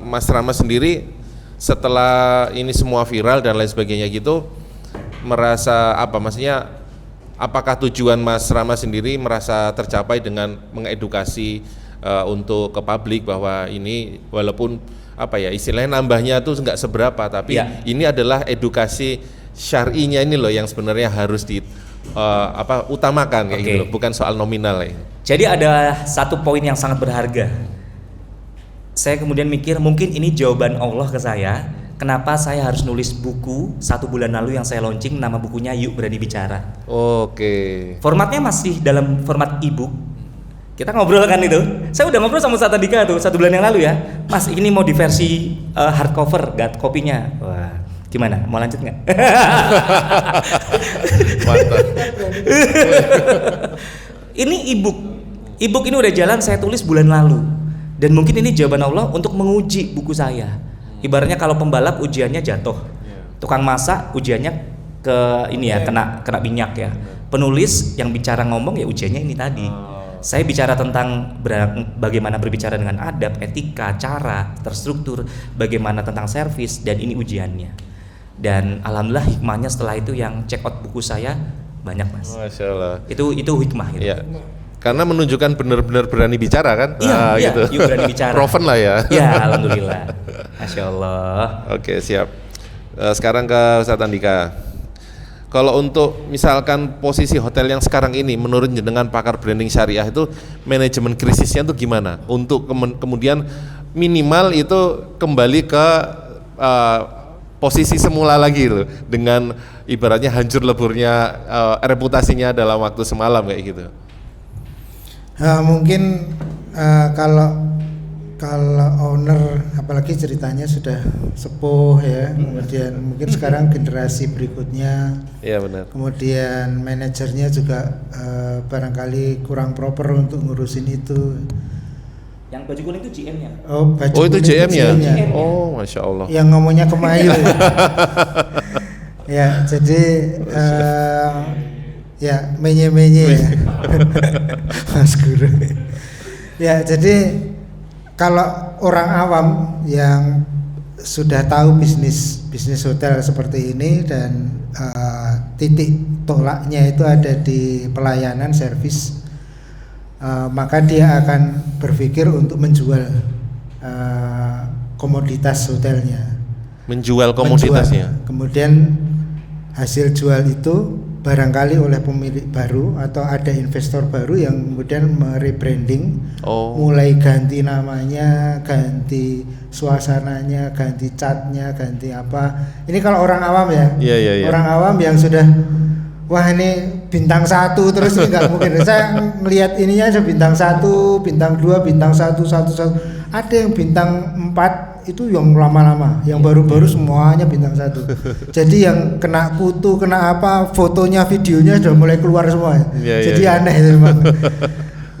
Mas Rama sendiri setelah ini semua viral dan lain sebagainya gitu, merasa apa, maksudnya apakah tujuan Mas Rama sendiri merasa tercapai dengan mengedukasi untuk ke publik bahwa ini walaupun apa ya istilahnya nambahnya tuh nggak seberapa, tapi ini adalah edukasi syar'inya ini loh yang sebenarnya harus utamakan kayak Oke. gitu loh, bukan soal nominal ya. Jadi ada satu poin yang sangat berharga. Saya kemudian mikir mungkin ini jawaban Allah ke saya. Kenapa saya harus nulis buku 1 bulan lalu yang saya launching, nama bukunya Yuk Berani Bicara. Oke. Formatnya masih dalam format e-book. Kita ngobrol kan itu. Saya udah ngobrol sama Ustaz Andika tuh 1 bulan yang lalu ya. Mas, ini mau di versi hardcover, gak kopinya. Wah, gimana? Mau lanjut nggak? Mantap. Ini e-book. E-book ini udah jalan saya tulis bulan lalu. Dan mungkin ini jawaban Allah untuk menguji buku saya. Ibaratnya kalau pembalap ujiannya jatuh. Tukang masak ujiannya ke ini ya, kena minyak ya. Penulis yang bicara ngomong ya ujiannya ini tadi. Saya bicara tentang bagaimana berbicara dengan adab, etika, cara, terstruktur, bagaimana tentang servis, dan ini ujiannya. Dan alhamdulillah hikmahnya setelah itu yang check out buku saya banyak, Mas. Masya Allah. Itu hikmah gitu. Iya. Karena menunjukkan benar-benar berani bicara kan? Iya, gitu. Yuk Berani Bicara. Proven lah ya. Ya, alhamdulillah. Masya Allah. Oke, siap. Sekarang ke Ustaz Andika. Kalau untuk misalkan posisi hotel yang sekarang ini menurut dengan pakar branding syariah itu manajemen krisisnya itu gimana? Untuk kemudian minimal itu kembali ke posisi semula lagi loh, dengan ibaratnya hancur leburnya reputasinya dalam waktu semalam kayak gitu. Mungkin kalau owner, apalagi ceritanya sudah sepuh ya, kemudian mungkin sekarang generasi berikutnya, Iya benar. kemudian manajernya juga barangkali kurang proper untuk ngurusin itu. Yang baju kuning itu GM-nya. Oh, baju Oh itu kuning JM-nya? GM-nya. Oh Masya Allah. Yang ngomongnya kemayu. Ya, jadi ya menye-menye ya. Mas Guru. Ya, jadi kalau orang awam yang sudah tahu bisnis hotel seperti ini dan titik tolaknya itu ada di pelayanan servis, maka dia akan berpikir untuk menjual komoditas hotelnya. Menjual komoditasnya. Kemudian hasil jual itu barangkali oleh pemilik baru atau ada investor baru yang kemudian merebranding, mulai ganti namanya, ganti suasananya, ganti catnya, ganti apa. Ini kalau orang awam ya. Iya. Orang awam yang sudah wah ini bintang 1 terus ini nggak mungkin. Saya melihat ininya aja bintang 1, bintang 2, bintang 1. Ada yang bintang 4 itu yang lama-lama, yang baru-baru semuanya bintang 1. Jadi yang kena kutu, kena apa, fotonya, videonya sudah mulai keluar semua. Jadi aneh itu memang.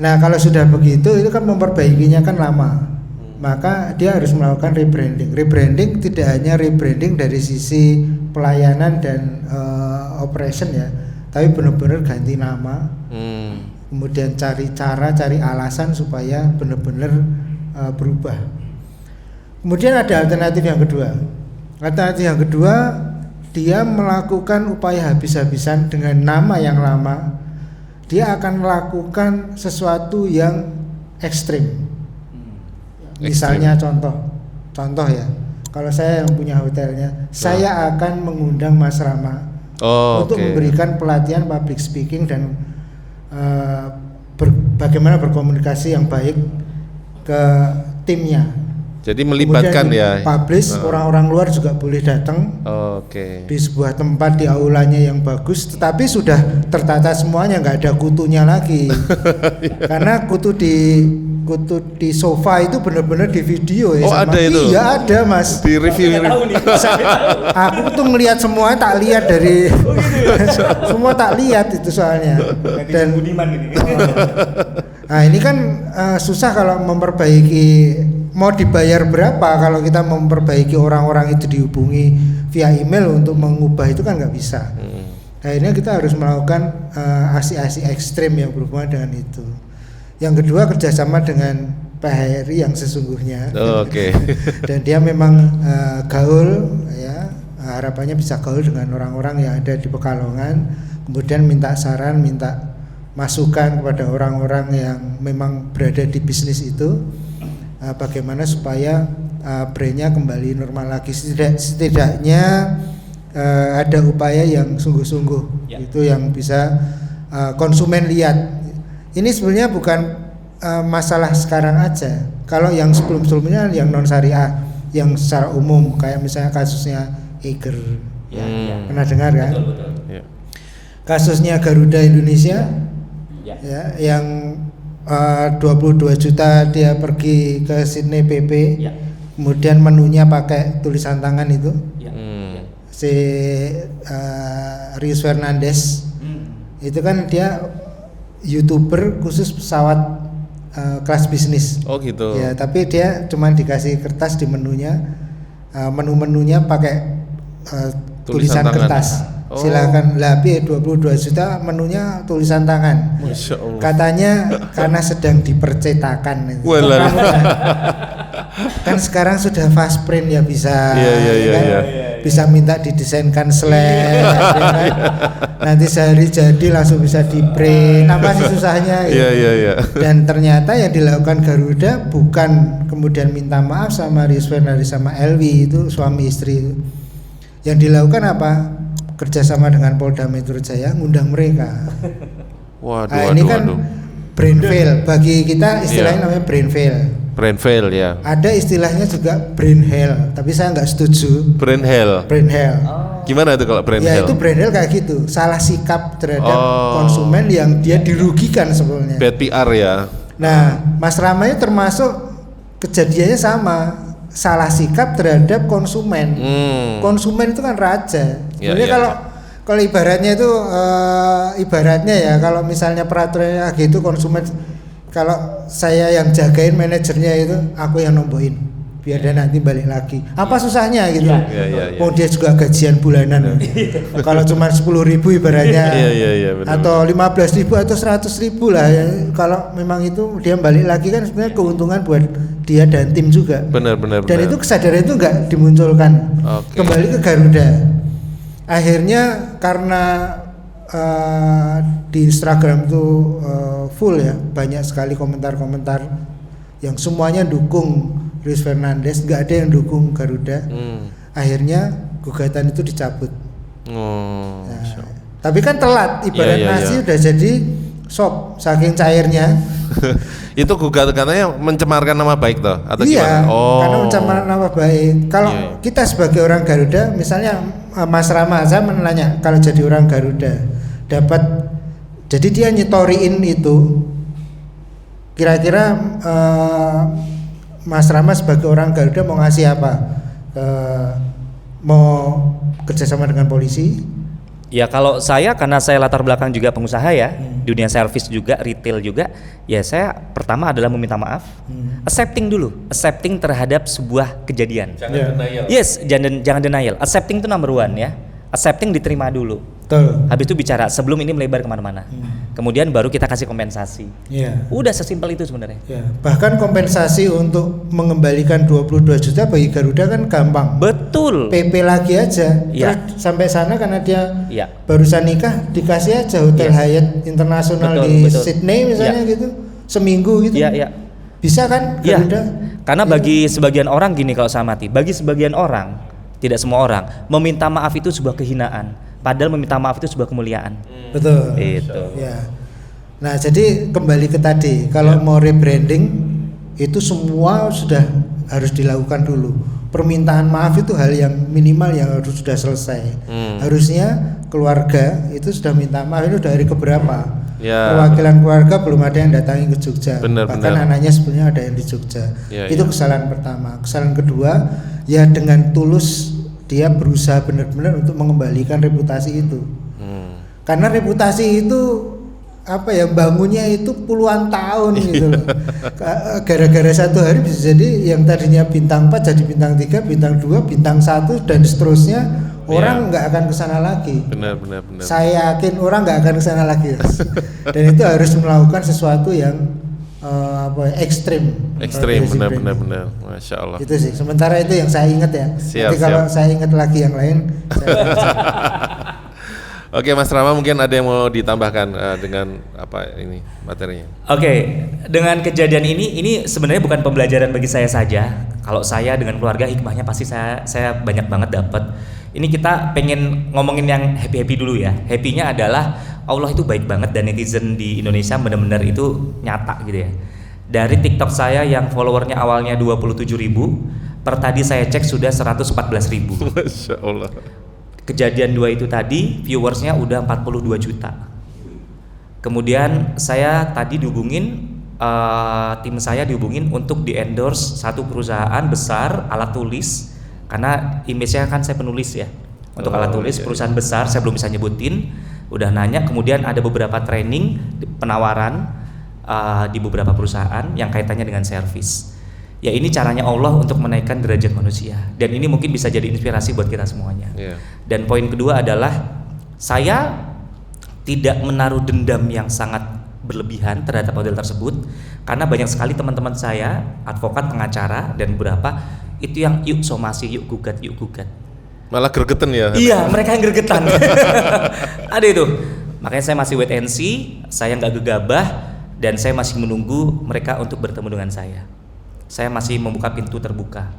Nah kalau sudah begitu itu kan memperbaikinya kan lama. Maka dia harus melakukan rebranding. Rebranding tidak hanya rebranding dari sisi pelayanan dan operation ya, tapi benar-benar ganti nama. Kemudian cari cara, cari alasan supaya benar-benar berubah. Kemudian ada alternatif yang kedua. Alternatif yang kedua, dia melakukan upaya habis-habisan dengan nama yang lama. Dia akan melakukan sesuatu yang ekstrim. Misalnya contoh ya. Kalau saya yang punya hotelnya, saya akan mengundang Mas Rama untuk memberikan pelatihan public speaking dan bagaimana berkomunikasi yang baik ke timnya. Jadi melibatkan ya. Publish orang-orang luar juga boleh datang. Di sebuah tempat di aulanya yang bagus, tetapi sudah tertata semuanya, nggak ada kutunya lagi. Karena kutu di sofa itu benar-benar di video ya. Ada itu? Iya ada Mas. Di review. Aku tuh ngelihat semuanya, tak lihat dari semua tak lihat itu soalnya. Dan Budiman ini. Nah ini kan susah kalau memperbaiki. Mau dibayar berapa kalau kita memperbaiki orang-orang itu dihubungi via email untuk mengubah itu kan nggak bisa. Akhirnya kita harus melakukan aksi-aksi ekstrim yang berhubungan dengan itu. Yang kedua kerjasama dengan Pak Heri yang sesungguhnya. Dan dia memang gaul ya, harapannya bisa gaul dengan orang-orang yang ada di Pekalongan, kemudian minta saran, minta masukan kepada orang-orang yang memang berada di bisnis itu. Bagaimana supaya brandnya kembali normal lagi, setidaknya ada upaya yang sungguh-sungguh itu yang bisa konsumen lihat. Ini sebenarnya bukan masalah sekarang aja. Kalau yang sebelum-sebelumnya yang non syariah, yang secara umum kayak misalnya kasusnya Eiger, pernah dengar kan? Betul. Ya. Kasusnya Garuda Indonesia, ya, yang 22 juta dia pergi ke Sydney PP, kemudian menunya pakai tulisan tangan itu. Si Rius Fernandes itu kan dia YouTuber khusus pesawat kelas bisnis. Oh gitu. Ya, tapi dia cuma dikasih kertas di menunya, menu-menunya pakai tulisan tangan. kertas. Silakan lapi 22 juta menunya tulisan tangan. Masya Allah. Katanya karena sedang dipercetakan. Walah. Kan sekarang sudah fast print ya bisa. Iya. Bisa minta didesainkan slide, nanti sehari jadi langsung bisa di print. Apa sih susahnya? Iya. Dan ternyata yang dilakukan Garuda bukan kemudian minta maaf sama Rius Fernandes sama Elvi, itu suami istri. Yang dilakukan apa? Kerjasama dengan Polda Metro Jaya ngundang mereka. Waduh. Ini kan brain fail, bagi kita istilahnya namanya brain fail. Brain fail ya. Ada istilahnya juga brain hell, tapi saya nggak setuju. Brain hell. Brain hell. Gimana itu kalau brain Ya hell? itu brain hell kayak gitu, salah sikap terhadap konsumen yang dia dirugikan sebetulnya. Bad PR ya. Nah, Mas Rama itu termasuk kejadiannya sama, salah sikap terhadap konsumen. Konsumen itu kan raja. Sebenarnya kalau ibaratnya itu ibaratnya ya, kalau misalnya peraturannya gitu konsumen, kalau saya yang jagain manajernya itu, aku yang nombokin biar dia nanti balik lagi. Apa susahnya gitu? Iya. Oh dia juga gajian bulanan. Kalau cuma 10.000 ibaratnya, Iya, atau 15.000 atau 100.000 lah. Ya. Kalau memang itu dia balik lagi kan sebenarnya keuntungan buat dia dan tim juga. Benar. Dan itu kesadaran itu nggak dimunculkan. Kembali ke Garuda. Akhirnya karena di Instagram itu full ya, banyak sekali komentar-komentar yang semuanya dukung Rius Fernandes, nggak ada yang dukung Garuda. Akhirnya gugatan itu dicabut. Tapi kan telat, ibarat nasi udah jadi sop saking cairnya. Itu gugatannya mencemarkan nama baik toh atau iya, gimana? Karena mencemarkan nama baik. Kalau kita sebagai orang Garuda, misalnya Mas Rama, saya menanya kalau jadi orang Garuda dapat, jadi dia nyetoriin itu, kira-kira Mas Rama sebagai orang Garuda mau ngasih apa? Mau kerjasama dengan polisi? Ya kalau saya, karena saya latar belakang juga pengusaha ya, dunia service juga, retail juga, ya saya pertama adalah meminta maaf, accepting terhadap sebuah kejadian. Jangan denial. Yes, jangan denial. Accepting itu number one ya. Accepting diterima dulu. Betul. Habis itu bicara sebelum ini melebar kemana-mana. Kemudian baru kita kasih kompensasi. Iya. Udah sesimpel itu sebenarnya. Ya, bahkan kompensasi untuk mengembalikan 22 juta bagi Garuda kan gampang. Betul. PP lagi aja. Iya. Terus sampai sana karena dia Iya. barusan nikah, dikasih aja Hotel Hyatt Internasional di Sydney misalnya gitu, seminggu gitu. Iya. Bisa kan Iya. Garuda? Karena bagi sebagian orang gini, kalau saya amati, bagi sebagian orang, tidak semua orang, meminta maaf itu sebuah kehinaan. Padahal meminta maaf itu sebuah kemuliaan. Betul. Itu. Ya. Nah, jadi kembali ke tadi, kalau mau rebranding itu semua sudah harus dilakukan dulu. Permintaan maaf itu hal yang minimal yang harus sudah selesai. Harusnya keluarga itu sudah minta maaf itu dari keberapa? Ya. Perwakilan keluarga belum ada yang datangi ke Jogja. Benar. Bahkan anaknya sebenarnya ada yang di Jogja. Ya, itu kesalahan pertama. Kesalahan kedua, ya dengan tulus dia berusaha benar-benar untuk mengembalikan reputasi itu. Karena reputasi itu apa ya, bangunnya itu puluhan tahun gitu loh. Gara-gara satu hari bisa jadi yang tadinya bintang 4 jadi bintang 3, bintang 2, bintang 1 dan seterusnya. Orang nggak akan kesana lagi. Benar. Saya yakin orang nggak akan kesana lagi. Dan itu harus melakukan sesuatu yang ekstrim. Benar. Masya Allah. Itu sih. Sementara itu yang saya ingat ya. Nanti kalau saya ingat lagi yang lain. Oke, Mas Rama, mungkin ada yang mau ditambahkan dengan apa ini materinya? Oke, dengan kejadian ini sebenarnya bukan pembelajaran bagi saya saja. Kalau saya dengan keluarga, hikmahnya pasti saya banyak banget dapat. Ini kita pengen ngomongin yang happy-happy dulu ya. Happy-nya adalah Allah itu baik banget dan netizen di Indonesia benar-benar itu nyata gitu ya. Dari TikTok saya yang followernya awalnya 27.000, per tadi saya cek sudah 114.000. Masya Allah. Kejadian 2 itu tadi viewersnya udah 42 juta. Kemudian saya tadi dihubungin, tim saya dihubungin untuk di endorse satu perusahaan besar alat tulis. Karena image-nya kan saya penulis ya untuk alat tulis perusahaan besar, saya belum bisa nyebutin. Udah nanya, kemudian ada beberapa training penawaran di beberapa perusahaan yang kaitannya dengan servis. Ya ini caranya Allah untuk menaikkan derajat manusia, dan ini mungkin bisa jadi inspirasi buat kita semuanya. Dan poin kedua adalah saya tidak menaruh dendam yang sangat berlebihan terhadap model tersebut, karena banyak sekali teman-teman saya, advokat, pengacara, dan beberapa itu yang yuk somasi, yuk gugat. Malah gregetan ya? Iya, mereka yang gregetan. Ada itu. Makanya saya masih wait and see, saya nggak gegabah, dan saya masih menunggu mereka untuk bertemu dengan saya. Saya masih membuka pintu terbuka,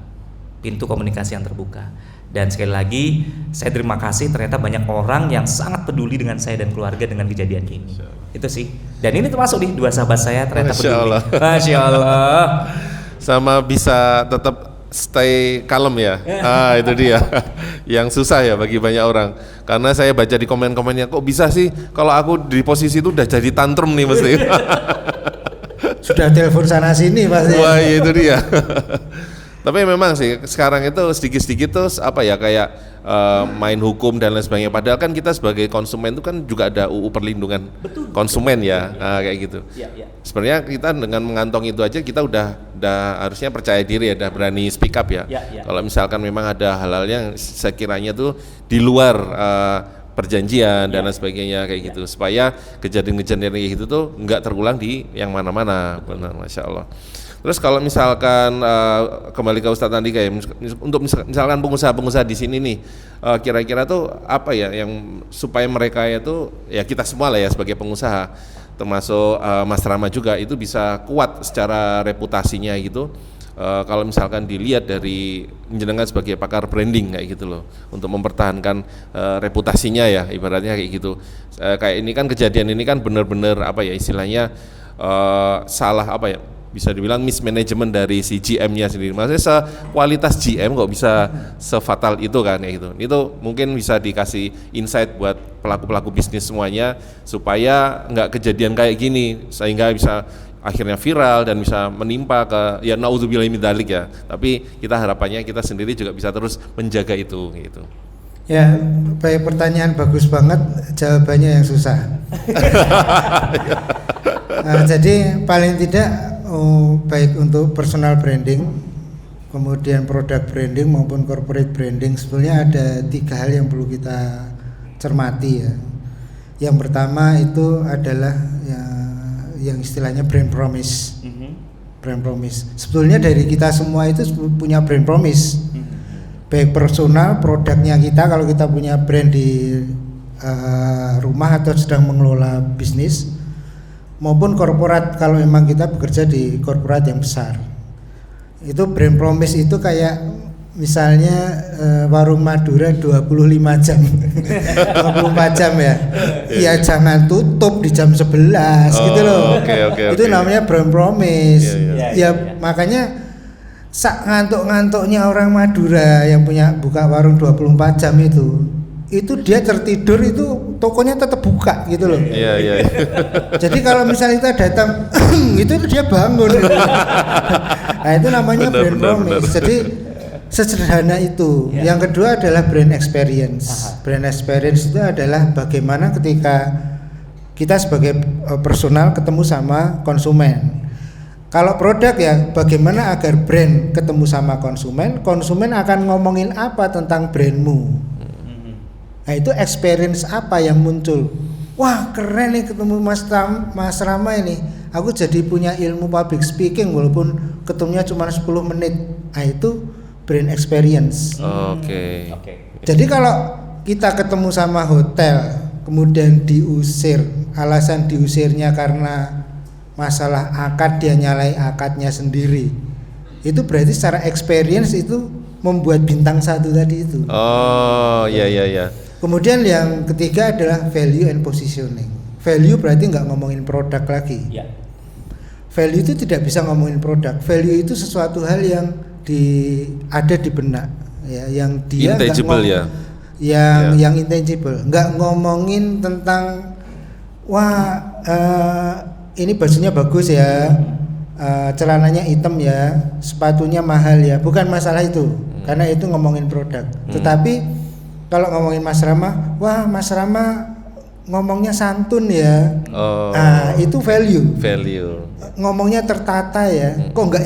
pintu komunikasi yang terbuka. Dan sekali lagi, saya terima kasih ternyata banyak orang yang sangat peduli dengan saya dan keluarga dengan kejadian ini. Itu sih. Dan ini termasuk nih 2 sahabat saya ternyata peduli. Masya Allah. Sama bisa tetap stay kalem ya. Itu dia yang susah ya bagi banyak orang, karena saya baca di komen-komennya, kok bisa sih kalau aku di posisi itu udah jadi tantrum nih mesti. Sudah telepon sana sini pasti. Wah itu dia. Tapi memang sih sekarang itu sedikit-sedikit tuh apa ya, kayak main hukum dan lain sebagainya. Padahal kan kita sebagai konsumen itu kan juga ada UU perlindungan konsumen ya, kayak gitu. Sebenarnya kita dengan mengantongi itu aja kita udah harusnya percaya diri ya, udah berani speak up ya. Kalau misalkan memang ada hal-hal yang sekiranya tuh di luar perjanjian dan lain sebagainya kayak gitu, supaya kejadian-kejadian kayak gitu tuh nggak terulang di yang mana-mana. Benar, Masya Allah. Terus kalau misalkan kembali ke Ustadz tadi, kayak untuk misalkan pengusaha-pengusaha di sini nih, kira-kira tuh apa ya yang supaya mereka itu ya, kita semua lah ya sebagai pengusaha, termasuk Mas Rama juga, itu bisa kuat secara reputasinya gitu. Kalau misalkan dilihat dari jenengan sebagai pakar branding kayak gitu loh, untuk mempertahankan reputasinya ya, ibaratnya kayak gitu. Kayak ini kan kejadian ini kan benar-benar apa ya istilahnya, salah apa ya, bisa dibilang mismanagement dari si GM-nya sendiri. Maksudnya kualitas GM kok bisa sefatal itu kan ya gitu. Itu mungkin bisa dikasih insight buat pelaku-pelaku bisnis semuanya, supaya nggak kejadian kayak gini, sehingga bisa akhirnya viral dan bisa menimpa ke ya naudzubillahi min dzalik ya. Tapi kita harapannya kita sendiri juga bisa terus menjaga itu gitu. Ya, baik, pertanyaan bagus banget, jawabannya yang susah. Jadi paling tidak baik untuk personal branding, kemudian product branding maupun corporate branding, sebetulnya ada 3 hal yang perlu kita cermati ya. Yang pertama itu adalah yang istilahnya brand promise. Brand promise. Sebetulnya dari kita semua itu punya brand promise. Baik personal, produknya kita, kalau kita punya brand di rumah atau sedang mengelola bisnis, maupun korporat kalau memang kita bekerja di korporat yang besar. Itu brand promise itu kayak misalnya warung Madura 25 jam 24 jam ya. Ya jangan tutup di jam 11 gitu loh. Itu namanya brand promise. Makanya sak ngantuk-ngantuknya orang Madura yang punya buka warung 24 jam itu dia tertidur itu tokonya tetap buka gitu loh. Iya. Jadi kalau misalnya kita datang itu dia bangun. Nah itu namanya brand promise. Jadi sesederhana itu. Yang kedua adalah brand experience. Brand experience itu adalah bagaimana ketika kita sebagai personal ketemu sama konsumen. Kalau produk ya bagaimana agar brand ketemu sama konsumen, konsumen akan ngomongin apa tentang brandmu. Nah itu experience apa yang muncul. Wah keren nih ketemu Mas Rama ini, aku jadi punya ilmu public speaking walaupun ketemunya cuma 10 menit. Nah itu brand experience. Jadi kalau kita ketemu sama hotel kemudian diusir, alasan diusirnya karena masalah akad, dia nyalai akadnya sendiri, itu berarti secara experience itu membuat bintang 1 tadi itu. Oh, iya. Kemudian yang ketiga adalah value and positioning. Value berarti nggak ngomongin produk lagi. Ya. Value itu tidak bisa ngomongin produk. Value itu sesuatu hal yang ada di benak, ya, yang dia intangible ya. Yang intangible. Nggak ngomongin tentang ini bajunya bagus ya, celananya hitam ya, sepatunya mahal ya. Bukan masalah itu, karena itu ngomongin produk. Tetapi kalau ngomongin Mas Rama, wah Mas Rama ngomongnya santun ya. Itu value. Ngomongnya tertata ya. Kok nggak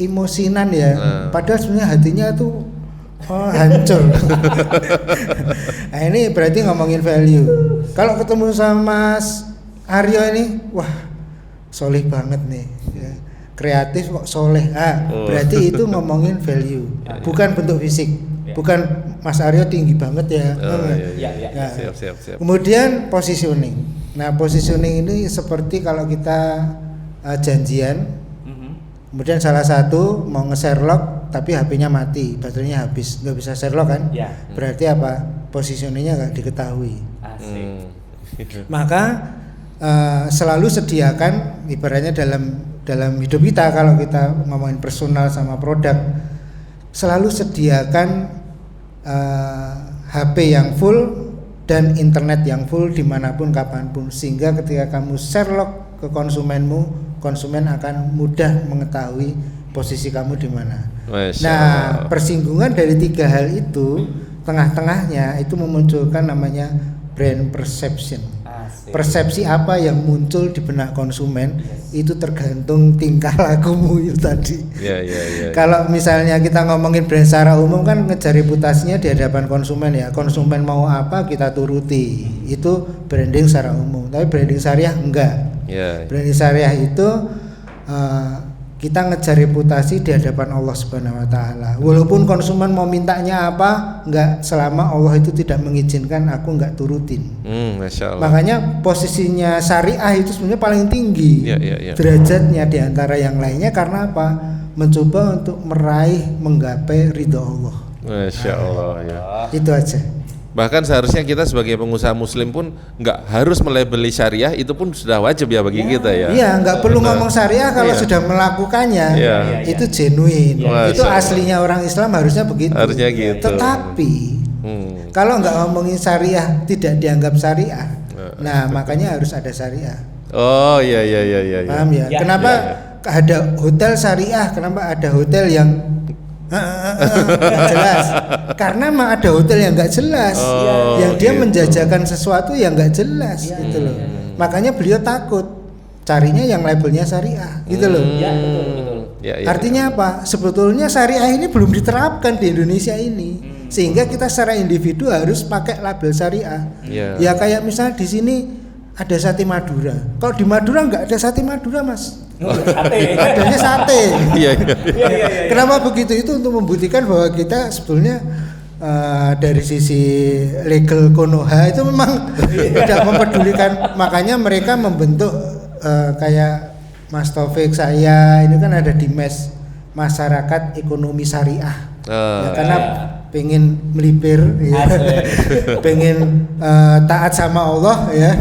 emosinan ya? Padahal sebenarnya hatinya tuh hancur. Nah, ini berarti ngomongin value. Kalau ketemu sama Mas Aryo ini, wah soleh banget nih. Ya. Kreatif kok soleh. Berarti itu ngomongin value, bukan bentuk fisik. Bukan Mas Aryo tinggi banget ya. Siap. Kemudian positioning. Nah, positioning ini seperti kalau kita janjian, kemudian salah satu mau nge-Sherlock tapi HP-nya mati, baterainya habis, nggak bisa Sherlock kan? Berarti apa? Positioningnya nggak diketahui. Maka selalu sediakan, ibaratnya dalam hidup kita, kalau kita ngomongin personal sama produk, selalu sediakan HP yang full dan internet yang full dimanapun kapanpun, sehingga ketika kamu Sherlock ke konsumenmu, konsumen akan mudah mengetahui posisi kamu di mana. Nah, persinggungan dari 3 hal itu, tengah-tengahnya itu memunculkan namanya brand perception. Persepsi apa yang muncul di benak konsumen itu tergantung tingkah lakumu itu tadi. Kalau misalnya kita ngomongin brand secara umum kan ngejar reputasinya di hadapan konsumen ya. Konsumen mau apa kita turuti. Itu branding secara umum. Tapi branding syariah enggak. Branding syariah itu kita ngejar reputasi di hadapan Allah Subhanahu wa taala. Walaupun konsumen mau mintanya apa, enggak, selama Allah itu tidak mengizinkan, aku enggak turutin. Masya Allah. Makanya posisinya syariah itu sebenarnya paling tinggi derajatnya di antara yang lainnya, karena apa? Mencoba untuk menggapai ridho Allah. Masya Allah ya. Itu aja. Bahkan seharusnya kita sebagai pengusaha muslim pun nggak harus melabeli syariah, itu pun sudah wajib ya bagi kita ya. Iya, nggak perlu ngomong syariah kalau sudah melakukannya. Itu genuine. Itu aslinya orang Islam harusnya begitu. Harusnya gitu. Tetapi kalau nggak ngomongin syariah tidak dianggap syariah. Nah, makanya harus ada syariah. Oh iya. Paham ya? Kenapa ada hotel syariah? Kenapa ada hotel yang nggak jelas? Karena emang ada hotel yang nggak jelas, yang dia menjajakan sesuatu yang nggak jelas, gitu loh. Makanya beliau takut, carinya yang labelnya syariah, gitu loh. Betul. Artinya apa? Sebetulnya syariah ini belum diterapkan di Indonesia ini, sehingga kita secara individu harus pakai label syariah. Ya kayak misalnya di sini ada sate Madura. Kalau di Madura nggak ada sate Madura, Mas. Adanya sate. Iya. Kenapa begitu? Itu untuk membuktikan bahwa kita sebetulnya dari sisi legal Konoha itu memang tidak mempedulikan. Makanya mereka membentuk kayak Mas Taufik, saya ini kan ada di MES, Masyarakat Ekonomi Syariah. Karena pengen melipir, pengen taat sama Allah ya.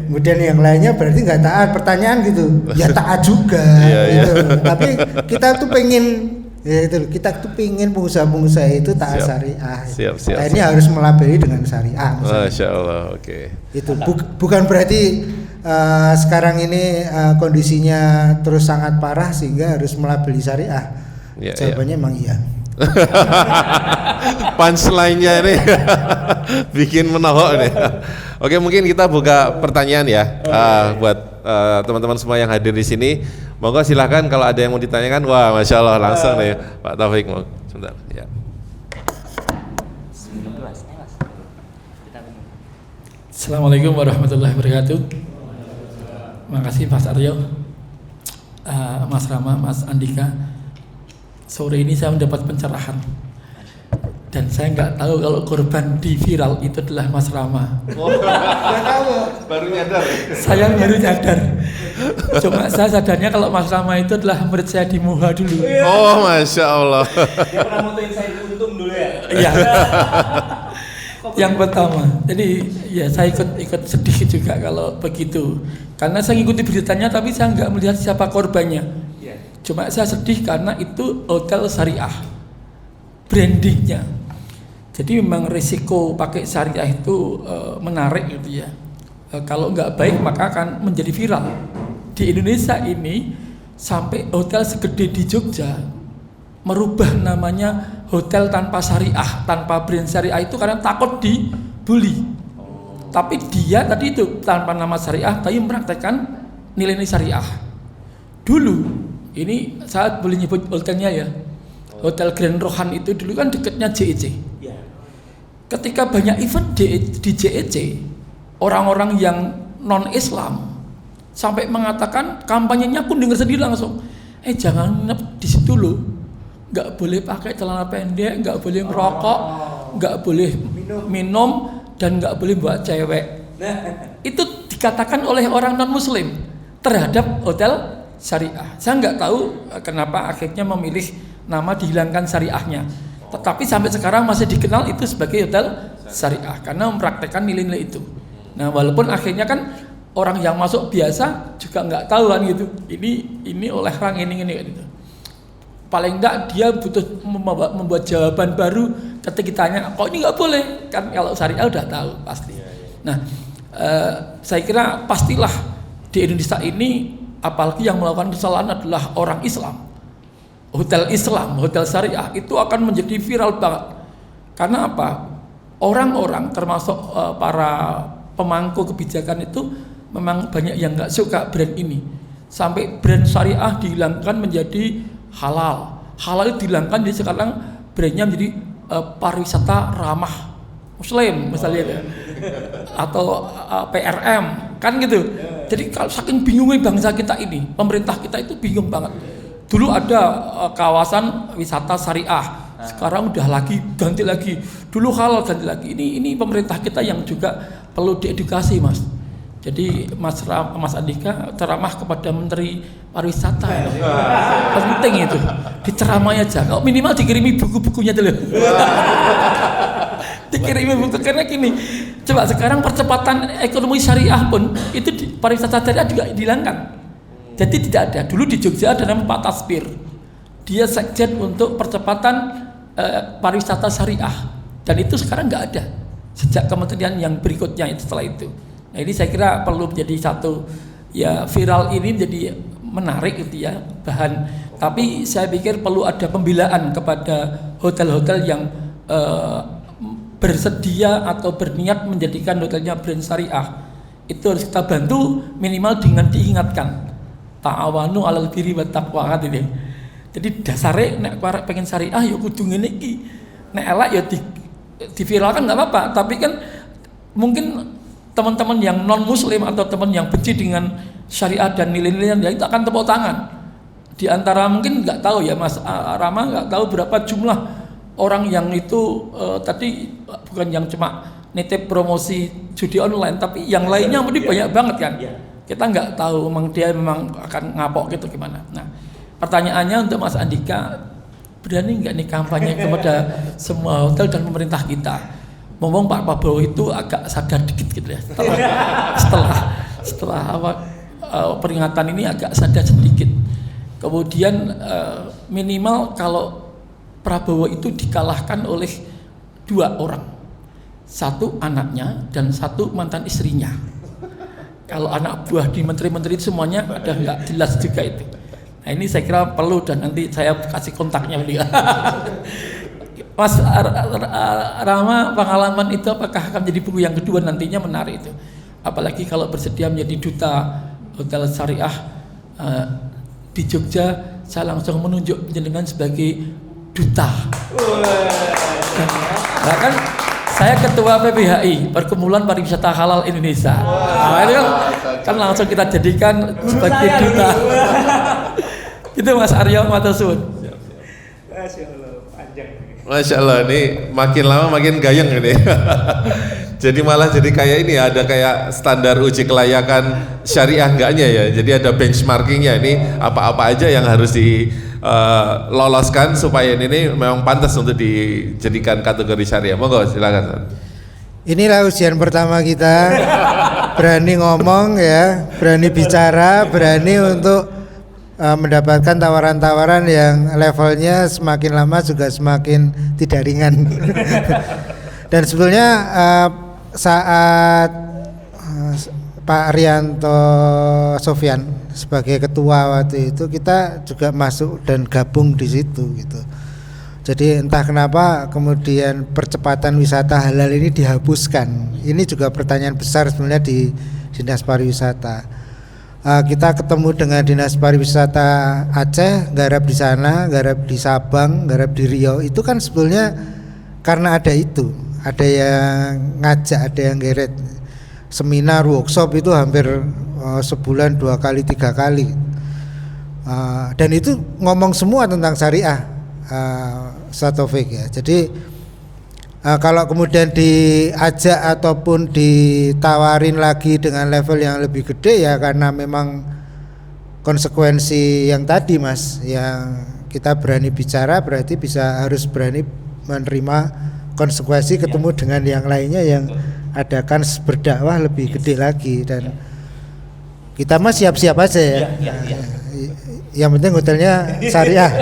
Kemudian yang lainnya berarti nggak taat, pertanyaan gitu, ya taat juga, gitu. Tapi kita tuh pengen, ya itu, kita tuh pengen pengusaha-pengusaha itu taat syariah. Akhirnya harus melabeli dengan syariah. Masya Allah, oke. Itu bukan berarti sekarang ini kondisinya terus sangat parah sehingga harus melabeli syariah. Jawabannya emang iya. Punchline-nya ini bikin menohok nih. Oke, mungkin kita buka pertanyaan ya buat teman-teman semua yang hadir di sini. Monggo silakan kalau ada yang mau ditanyakan. Wah, Masya Allah, langsung nih Pak Taufik, mau sebentar ya. Assalamualaikum warahmatullahi wabarakatuh. Makasih Mas Aryo, Mas Rama, Mas Andika. Sore ini saya mendapat pencerahan. Dan saya nggak tahu kalau korban di viral itu adalah Mas Rama. Baru nyadar. Saya baru nyadar. Cuma saya sadarnya kalau Mas Rama itu adalah murid saya di Muha dulu. Oh, Masya Allah. Dia pernah mutuin saya di Untung dulu ya. Iya. Yang pertama. Jadi ya saya ikut sedih juga kalau begitu. Karena saya ngikuti beritanya tapi saya nggak melihat siapa korbannya. Iya. Cuma saya sedih karena itu hotel syariah. Brandingnya. Jadi memang risiko pakai syariah itu menarik gitu ya. Kalau nggak baik maka akan menjadi viral. Di Indonesia ini sampai hotel segede di Jogja merubah namanya hotel tanpa syariah, tanpa brand syariah itu karena takut dibully. Tapi dia tadi itu tanpa nama syariah tapi mempraktekkan nilai-nilai syariah. Dulu ini saya boleh nyebut hotelnya ya. Hotel Grand Rohan itu dulu kan dekatnya JEC. Ketika banyak event di JEC, orang-orang yang non-Islam sampai mengatakan kampanyenya pun dengar sendiri langsung, jangan nginep di situ loh, nggak boleh pakai celana pendek, nggak boleh ngerokok, nggak boleh minum, dan nggak boleh buat cewek. Itu dikatakan oleh orang non-Muslim terhadap hotel syariah. Saya nggak tahu kenapa akhirnya memilih nama dihilangkan syariahnya. Tetapi sampai sekarang masih dikenal itu sebagai hotel syariah karena mempraktekkan nilai-nilai itu. Nah, walaupun akhirnya kan orang yang masuk biasa juga nggak tahu kan gitu. Ini oleh orang ini gitu. Paling enggak dia butuh membuat jawaban baru ketika ditanya, kok ini nggak boleh? Kan kalau syariah udah tahu pasti. Nah, saya kira pastilah di Indonesia ini apalagi yang melakukan kesalahan adalah orang Islam. Hotel Islam, hotel syariah itu akan menjadi viral banget. Karena apa? Orang-orang termasuk para pemangku kebijakan itu memang banyak yang nggak suka brand ini. Sampai brand syariah dihilangkan menjadi halal. Halal itu dihilangkan jadi sekarang brandnya menjadi pariwisata ramah Muslim misalnya, atau PRM kan gitu. Jadi kalau saking bingungnya bangsa kita ini, pemerintah kita itu bingung banget. Dulu ada kawasan wisata syariah, sekarang udah ganti lagi. Dulu halal ganti lagi. Ini pemerintah kita yang juga perlu diedukasi, Mas. Jadi Mas Andika ceramah kepada Menteri Pariwisata, penting itu. Diceramai aja. Kalau minimal dikirimi buku-bukunya dulu. Dikirimi buku karena gini. Coba sekarang percepatan ekonomi syariah pun itu pariwisata syariah juga dihilangkan. Jadi tidak ada. Dulu di Jogja ada namanya Pak Tasbir. Dia sekjen untuk percepatan pariwisata syariah. Dan itu sekarang nggak ada. Sejak kementerian yang berikutnya setelah itu. Nah, ini saya kira perlu menjadi satu ya, viral ini menjadi menarik gitu ya bahan. Tapi saya pikir perlu ada pembelaan kepada hotel-hotel yang bersedia atau berniat menjadikan hotelnya brand syariah. Itu harus kita bantu minimal dengan diingatkan. Ta'awanu 'alal birri wat taqwa kan ini. Jadi dasare nek arep pengen syariah ya kudu ngene iki. Nek elak ya diviralkan enggak apa-apa, tapi kan mungkin teman-teman yang non muslim atau teman yang benci dengan syariah dan nilai-nilai itu akan tepuk tangan. Di antara mungkin enggak tahu ya Mas Rama enggak tahu berapa jumlah orang yang itu tadi bukan yang cuma nitip promosi judi online, tapi yang lainnya mungkin banyak banget kan. Kita nggak tahu memang dia memang akan ngapok gitu gimana. Nah, pertanyaannya untuk Mas Andika, berani nggak nih kampanye kepada semua hotel dan pemerintah kita? Ngomong Pak Prabowo itu agak sadar dikit gitu ya. Setelah peringatan ini agak sadar sedikit. Kemudian minimal kalau Prabowo itu dikalahkan oleh 2 orang, 1 anaknya dan 1 mantan istrinya. Kalau anak buah di menteri-menteri itu semuanya udah nggak jelas juga itu. Nah, ini saya kira perlu dan nanti saya kasih kontaknya beliau. Mas Rama, pengalaman itu apakah akan menjadi buku yang kedua nantinya? Menarik itu. Apalagi kalau bersedia menjadi duta hotel syariah di Jogja, saya langsung menunjuk jenengan sebagai duta. Bahkan saya ketua PPHI, Perkumpulan Pariwisata Halal Indonesia. Nah, itu kan langsung kita jadikan sebagai duta. Itu Mas Aryo Matosun. Masya Allah, panjang. Masya Allah, ini makin lama makin gayeng ini. Jadi malah jadi kayak ini ada kayak standar uji kelayakan syariah enggaknya ya. Jadi ada benchmarkingnya, ini apa-apa aja yang harus diloloskan supaya ini memang pantas untuk dijadikan kategori syariah. Monggo silakan. Inilah ujian pertama kita, berani ngomong ya, berani bicara, berani untuk mendapatkan tawaran-tawaran yang levelnya semakin lama juga semakin tidak ringan. Dan sebetulnya saat Pak Rianto Sofyan sebagai ketua waktu itu kita juga masuk dan gabung di situ gitu. Jadi entah kenapa kemudian percepatan wisata halal ini dihapuskan. Ini juga pertanyaan besar sebenarnya di Dinas Pariwisata. Kita ketemu dengan Dinas Pariwisata Aceh, garap di sana, garap di Sabang, garap di Riau. Itu kan sebetulnya karena ada itu. Ada yang ngajak, ada yang geret seminar, workshop itu hampir sebulan 2 kali 3 kali, dan itu ngomong semua tentang syariah, Ustaz Taufik ya. Jadi kalau kemudian diajak ataupun ditawarin lagi dengan level yang lebih gede ya karena memang konsekuensi yang tadi Mas, yang kita berani bicara berarti harus berani menerima konsekuensi ketemu dengan yang lainnya yang adakan berdakwah lebih gede lagi, dan kita mah siap-siap aja ya. Yang penting hotelnya syariah.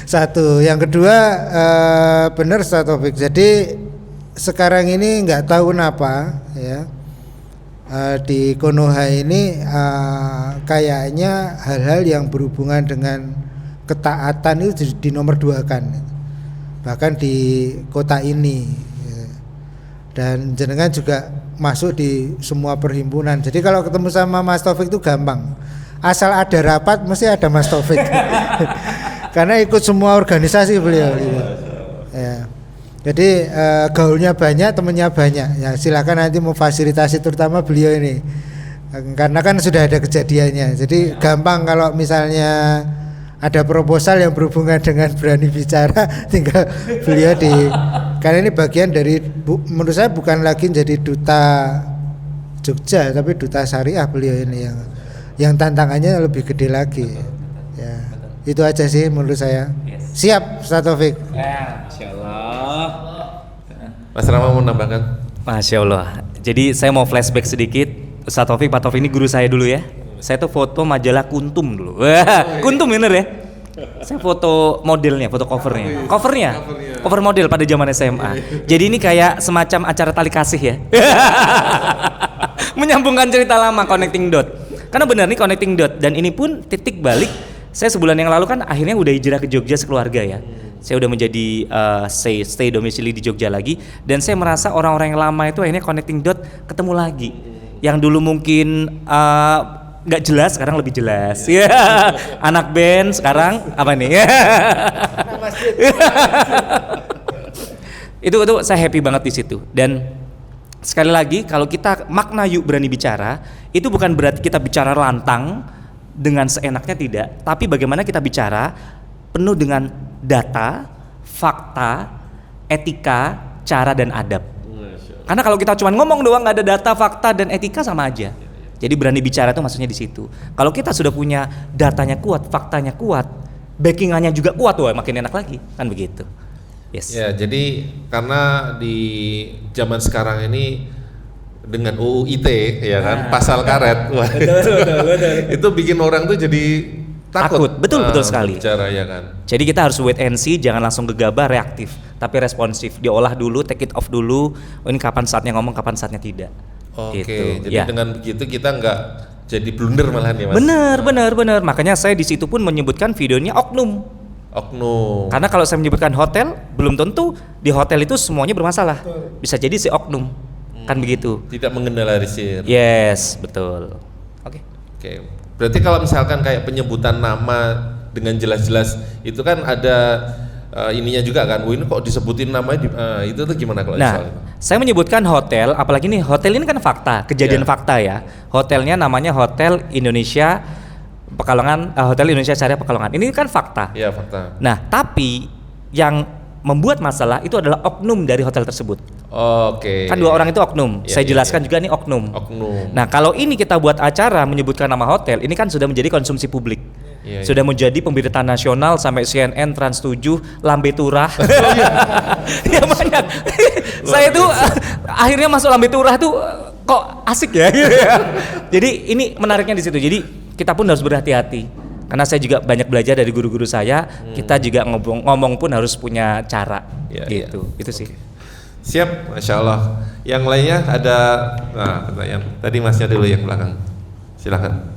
Satu, yang kedua benar Ustaz Taufik. Jadi sekarang ini nggak tahu kenapa ya di Konoha ini kayaknya hal-hal yang berhubungan dengan ketaatan itu di nomor 2 kan. Bahkan di kota ini ya. Dan jenengan juga masuk di semua perhimpunan. Jadi kalau ketemu sama Mas Taufik itu gampang, asal ada rapat mesti ada Mas Taufik. Karena ikut semua organisasi beliau gitu. Ya. Jadi gaulnya banyak, temennya banyak ya. Silakan nanti memfasilitasi terutama beliau ini, karena kan sudah ada kejadiannya. Jadi gampang kalau misalnya ada proposal yang berhubungan dengan berani bicara, tinggal beliau karena ini bagian dari menurut saya bukan lagi jadi duta Jogja tapi duta syariah beliau ini yang tantangannya lebih gede lagi ya. Itu aja sih menurut saya. Siap Ustaz Taufik. Insyaallah. Mas Rama mau menambahkan? Masya Allah. Jadi saya mau flashback sedikit. Ustaz Taufik, Pak Taufik ini guru saya dulu ya. Saya tuh foto majalah Kuntum dulu. Wah, Kuntum bener ya. Saya foto modelnya, foto covernya. Cover model pada zaman SMA. Jadi ini kayak semacam acara tali kasih ya. Menyambungkan cerita lama, connecting dot. Karena benar nih connecting dot, dan ini pun titik balik. Saya sebulan yang lalu kan akhirnya udah hijrah ke Jogja sekeluarga ya. Saya udah menjadi stay domisili di Jogja lagi, dan saya merasa orang-orang yang lama itu akhirnya connecting dot ketemu lagi. Yang dulu mungkin nggak jelas, sekarang lebih jelas. Ya, anak band sekarang apa nih? Itu saya happy banget di situ. Dan sekali lagi kalau kita makna yuk berani bicara, itu bukan berarti kita bicara lantang dengan seenaknya, tidak. Tapi bagaimana kita bicara penuh dengan data, fakta, etika, cara dan adab. Karena kalau kita cuma ngomong doang nggak ada data, fakta dan etika sama aja. Jadi berani bicara itu maksudnya di situ. Kalau kita sudah punya datanya kuat, faktanya kuat, backingannya juga kuat, wah makin enak lagi, kan begitu. Yes. Ya, jadi karena di zaman sekarang ini dengan UU ITE ya kan, pasal karet, wah, betul. Itu bikin orang tuh jadi takut. Betul sekali. Bicara ya kan. Jadi kita harus wait and see, jangan langsung gegabah, reaktif, tapi responsif. Diolah dulu, take it off dulu. Oh, ini kapan saatnya ngomong, kapan saatnya tidak. Oke, gitu. jadi dengan begitu kita nggak jadi blunder malahan ya Mas. Benar. Makanya saya di situ pun menyebutkan videonya oknum. Karena kalau saya menyebutkan hotel, belum tentu di hotel itu semuanya bermasalah. Bisa jadi si oknum, kan begitu. Tidak mengeneralisir. Yes, betul. Oke. Berarti kalau misalkan kayak penyebutan nama dengan jelas-jelas itu kan ada ininya juga kan. Ini kok disebutin namanya itu tuh gimana kalau soal itu? Saya menyebutkan hotel, apalagi nih hotel ini kan fakta, kejadian fakta ya. Hotelnya namanya Hotel Indonesia Hotel Indonesia Syariah Pekalongan. Ini kan fakta. Iya, fakta. Nah, tapi yang membuat masalah itu adalah oknum dari hotel tersebut. Oke. Kan 2 orang itu oknum. Iya, Saya iya, jelaskan iya. juga nih oknum. Oknum. Nah, kalau ini kita buat acara menyebutkan nama hotel, ini kan sudah menjadi konsumsi publik. Iya, Sudah menjadi pemberitaan nasional sampai CNN, Trans 7, Lambe Turah. Ya banyak. Saya tuh akhirnya masuk Lambe Turah tuh kok asik ya. Jadi ini menariknya di situ. Jadi kita pun harus berhati-hati. Karena saya juga banyak belajar dari guru-guru saya. Kita juga ngomong pun harus punya cara. Iya, Gitu. iya. Itu sih. Siap, Masya Allah. Yang lainnya ada, pertanyaan. Tadi Masnya dulu yang belakang. Silakan.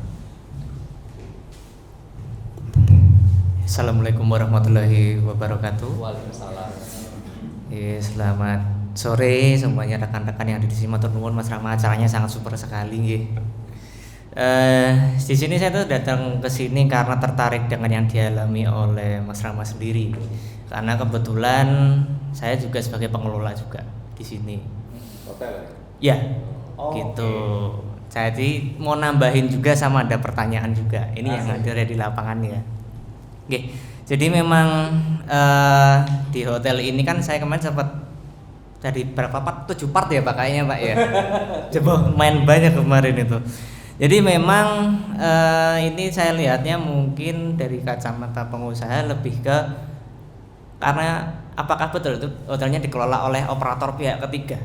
Assalamualaikum warahmatullahi wabarakatuh. Waalaikumsalam. Selamat sore semuanya rekan-rekan yang ada di sini. Matur nuwun Mas Rama, acaranya sangat super sekali nggih. Di sini saya tuh datang ke sini karena tertarik dengan yang dialami oleh Mas Rama sendiri. Karena kebetulan saya juga sebagai pengelola juga di sini. Hotel. Ya, gitu. Jadi mau nambahin juga sama ada pertanyaan juga. Ini yang ada di lapangan ya. Oke, jadi memang di hotel ini kan saya kemarin sempat dari berapa part? 7 part ya Pak kayaknya Pak ya. Coba main banyak kemarin itu. Jadi memang ini saya lihatnya mungkin dari kacamata pengusaha lebih ke karena apakah betul itu hotelnya dikelola oleh operator pihak ketiga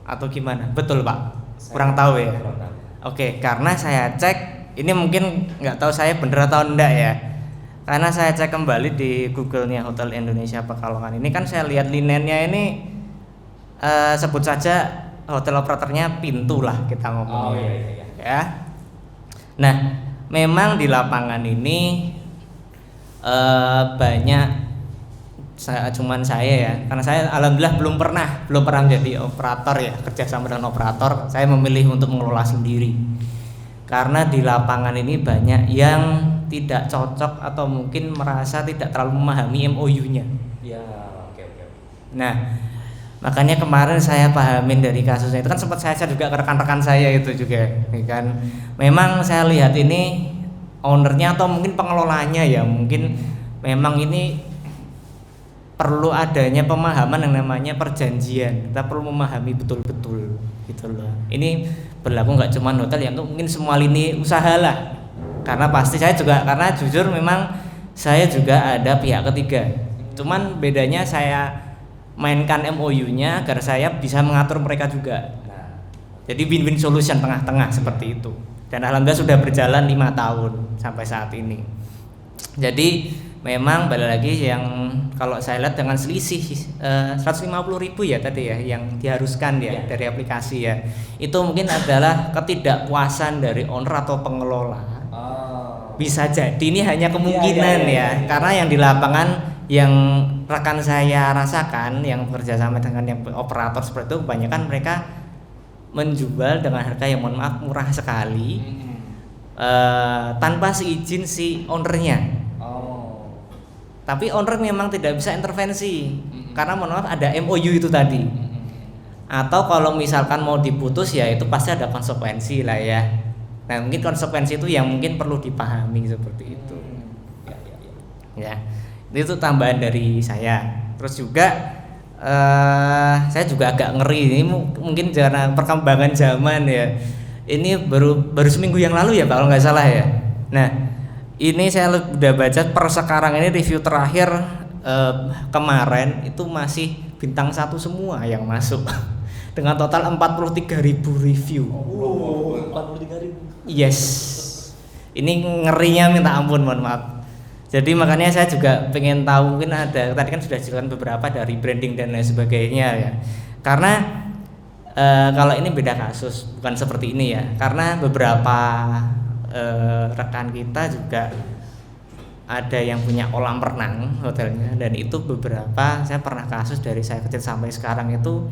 atau gimana? Betul Pak? Kurang tahu ya. Oke, karena saya cek ini mungkin nggak tahu saya bener atau enggak ya. Karena saya cek kembali di Google-nya Hotel Indonesia Pekalongan ini kan saya lihat linennya ini sebut saja hotel operatornya Pintu lah kita ngomongnya. Ya. Nah, memang di lapangan ini banyak cuman saya ya, karena saya alhamdulillah belum pernah menjadi operator ya, kerjasama dengan operator. Saya memilih untuk mengelola sendiri karena di lapangan ini banyak yang tidak cocok atau mungkin merasa tidak terlalu memahami MOU-nya. Ya, oke. Nah, makanya kemarin saya pahamin dari kasusnya itu kan sempat saya juga ke rekan-rekan saya itu juga, ya kan. Memang saya lihat ini ownernya atau mungkin pengelolanya ya, mungkin memang ini perlu adanya pemahaman yang namanya perjanjian. Kita perlu memahami betul-betul gitu loh. Ini berlaku nggak cuma hotel ya, untuk mungkin semua lini usaha lah. Karena pasti saya juga, karena jujur memang saya juga ada pihak ketiga. Cuman bedanya saya mainkan MOU-nya agar saya bisa mengatur mereka juga. Jadi win-win solution tengah-tengah seperti itu. Dan alhamdulillah sudah berjalan 5 tahun sampai saat ini. Jadi memang balik lagi yang kalau saya lihat dengan selisih 150.000 ya tadi ya yang diharuskan ya dari aplikasi ya. Itu mungkin adalah ketidakpuasan dari owner atau pengelola. Bisa jadi ini hanya kemungkinan ya. Karena yang di lapangan yang rekan saya rasakan yang bekerja sama dengan yang operator seperti itu kebanyakan mereka menjual dengan harga yang mohon maaf murah sekali tanpa seizin si ownernya. Tapi owner memang tidak bisa intervensi karena mohon maaf ada MOU itu tadi. Atau kalau misalkan mau diputus ya itu pasti ada konsekuensi lah ya. Nah mungkin konsekuensi itu yang mungkin perlu dipahami seperti itu. Ya, itu tambahan dari saya. Terus juga saya juga agak ngeri ini mungkin karena perkembangan zaman ya. Ini baru seminggu yang lalu ya Pak kalau nggak salah ya. Nah ini saya udah baca per sekarang ini review terakhir kemarin itu masih bintang 1 semua yang masuk dengan total 43.000 review. 43.000. Yes. Ini ngerinya minta ampun, mohon maaf. Jadi makanya saya juga pengen tahu mungkin ada tadi kan sudah dijelaskan beberapa dari branding dan lain sebagainya ya. Karena kalau ini beda kasus, bukan seperti ini ya. Karena beberapa rekan kita juga ada yang punya kolam renang hotelnya dan itu beberapa saya pernah kasus dari saya kecil sampai sekarang itu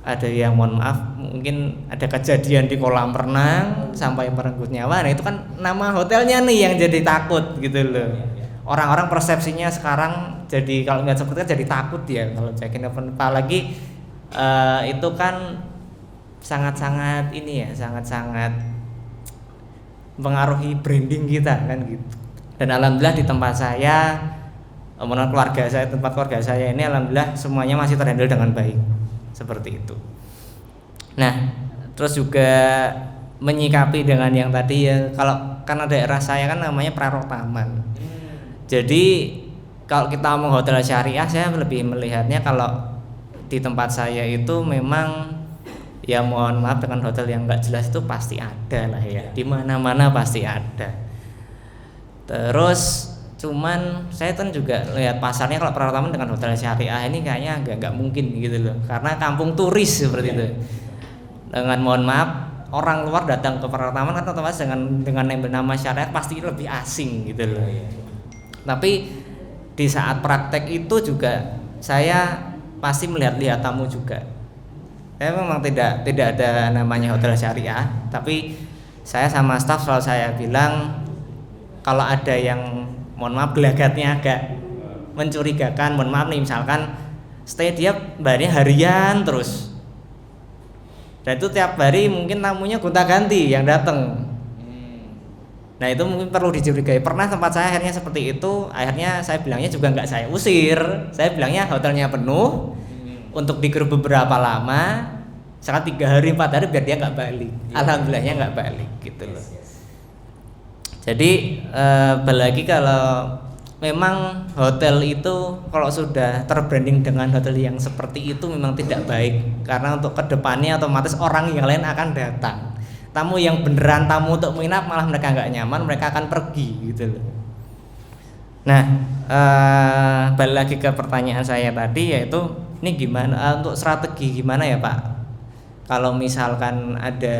ada yang mohon maaf mungkin ada kejadian di kolam renang sampai merenggut nyawa. Nah itu kan nama hotelnya nih yang jadi takut gitu loh. Orang-orang persepsinya sekarang jadi kalau nggak seperti itu jadi takut ya kalau check-in apalagi itu kan sangat-sangat ini ya sangat-sangat mempengaruhi branding kita kan gitu. Dan alhamdulillah di tempat saya, menurut keluarga saya, tempat keluarga saya ini alhamdulillah semuanya masih terhandle dengan baik seperti itu. Nah, terus juga menyikapi dengan yang tadi ya, kalau karena daerah saya kan namanya Prarok Taman. Jadi kalau kita ngomong hotel syariah, saya lebih melihatnya kalau di tempat saya itu memang ya mohon maaf dengan hotel yang nggak jelas itu pasti ada lah ya, di mana-mana pasti ada. Terus cuman saya kan juga lihat pasarnya kalau Prarok Taman dengan hotel syariah ini kayaknya nggak mungkin gitu loh, karena kampung turis seperti itu. Dengan mohon maaf orang luar datang ke Prarok Taman kan otomatis dengan nama syariah pasti lebih asing gitu loh. Tapi di saat praktek itu juga saya pasti melihat tamu juga. Saya memang tidak ada namanya hotel syariah, tapi saya sama staf selalu saya bilang kalau ada yang mohon maaf gelagatnya agak mencurigakan, mohon maaf nih misalkan stay dia bayarnya harian terus. Dan itu tiap hari mungkin tamunya gonta-ganti yang datang. Nah itu mungkin perlu dicurigai. Pernah tempat saya akhirnya seperti itu. Akhirnya saya bilangnya juga nggak saya usir. Saya bilangnya hotelnya penuh untuk di grup beberapa lama. Sekarang 3 hari 4 hari biar dia nggak balik. Alhamdulillahnya nggak balik gitu loh. Jadi apalagi kalau memang hotel itu kalau sudah terbranding dengan hotel yang seperti itu memang tidak baik. Karena untuk kedepannya otomatis orang yang lain akan datang. Tamu yang beneran tamu untuk menginap malah mereka nggak nyaman, mereka akan pergi gitu loh. Nah, balik lagi ke pertanyaan saya tadi, yaitu ini gimana untuk strategi gimana ya Pak? Kalau misalkan ada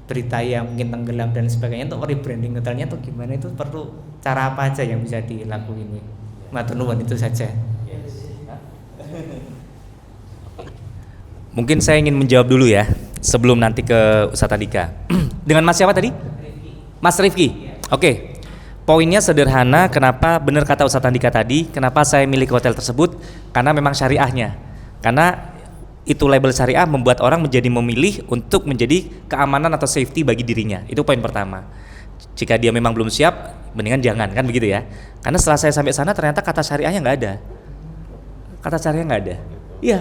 berita yang mungkin tenggelam dan sebagainya, untuk rebranding hotelnya tuh gimana, itu perlu cara apa aja yang bisa dilakuin? Matur nuwun, itu saja. Mungkin saya ingin menjawab dulu ya, sebelum nanti ke Ustadz Andika. Dengan Mas siapa tadi? Mas Rifki. Oke. Poinnya sederhana, kenapa benar kata Ustadz Andika tadi, kenapa saya milih hotel tersebut? Karena memang syariahnya. Karena itu label syariah membuat orang menjadi memilih untuk menjadi keamanan atau safety bagi dirinya. Itu poin pertama. Jika dia memang belum siap, mendingan jangan, kan begitu ya. Karena setelah saya sampai sana ternyata kata syariahnya nggak ada. Kata syariah nggak ada. Iya.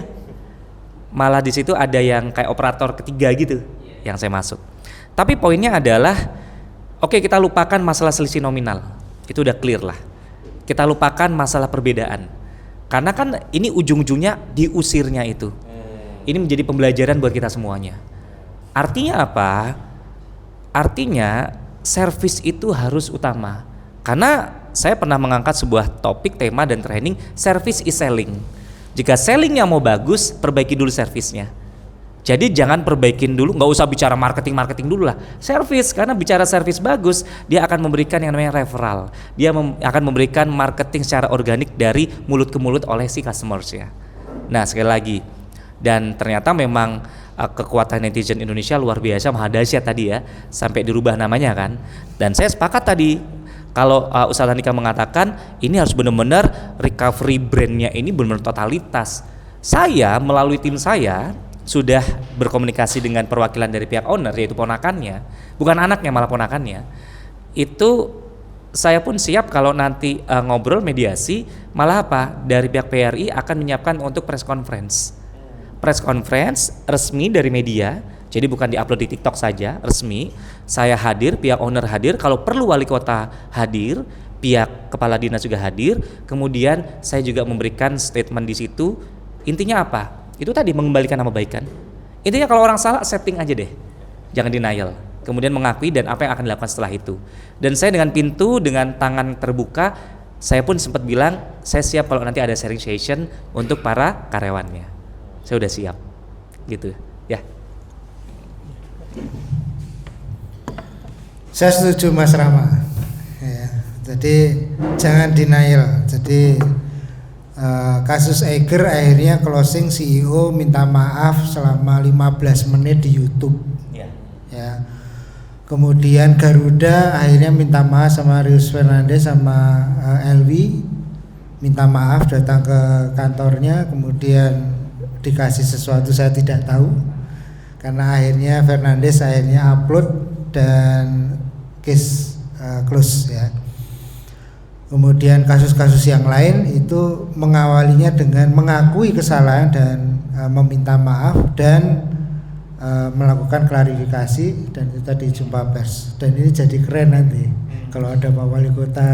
Malah di situ ada yang kayak operator ketiga gitu yang saya masuk. Tapi poinnya adalah oke, kita lupakan masalah selisih nominal. Itu udah clear lah. Kita lupakan masalah perbedaan. Karena kan ini ujung-ujungnya diusirnya itu. Ini menjadi pembelajaran buat kita semuanya. Artinya apa? Artinya servis itu harus utama. Karena saya pernah mengangkat sebuah topik, tema dan training, service is selling. Jika sellingnya mau bagus, perbaiki dulu servisnya. Jadi jangan perbaikin dulu, nggak usah bicara marketing dulu lah. Service, karena bicara service bagus, dia akan memberikan yang namanya referral. Dia akan memberikan marketing secara organik dari mulut ke mulut oleh si customers-nya. Nah sekali lagi, dan ternyata memang kekuatan netizen Indonesia luar biasa, maha dahsyat tadi ya, sampai dirubah namanya kan. Dan saya sepakat tadi. Kalau Ustadz Andika mengatakan ini harus benar-benar recovery brandnya ini benar-benar totalitas. Saya melalui tim saya sudah berkomunikasi dengan perwakilan dari pihak owner, yaitu ponakannya, bukan anaknya malah ponakannya. Itu saya pun siap kalau nanti ngobrol mediasi, malah apa? Dari pihak PRI akan menyiapkan untuk press conference resmi dari media. Jadi bukan diupload di TikTok saja, resmi. Saya hadir, pihak owner hadir, kalau perlu wali kota hadir, pihak kepala dinas juga hadir. Kemudian saya juga memberikan statement di situ. Intinya apa? Itu tadi mengembalikan nama baik kan. Intinya kalau orang salah setting aja deh, jangan denial. Kemudian mengakui dan apa yang akan dilakukan setelah itu. Dan saya dengan pintu, dengan tangan terbuka, saya pun sempat bilang saya siap kalau nanti ada sharing session untuk para karyawannya. Saya udah siap, gitu ya. Saya setuju Mas Rama. Ya, jadi jangan denial. Jadi kasus Eiger akhirnya closing, CEO minta maaf selama 15 menit di YouTube. Ya. Kemudian Garuda akhirnya minta maaf sama Rius Fernandes sama Elwi, minta maaf datang ke kantornya, kemudian dikasih sesuatu saya tidak tahu. Karena akhirnya Fernandes akhirnya upload dan case close ya. Kemudian kasus-kasus yang lain itu mengawalinya dengan mengakui kesalahan dan meminta maaf dan melakukan klarifikasi, dan itu tadi jumpa pers. Dan ini jadi keren nanti kalau ada Pak Wali Kota,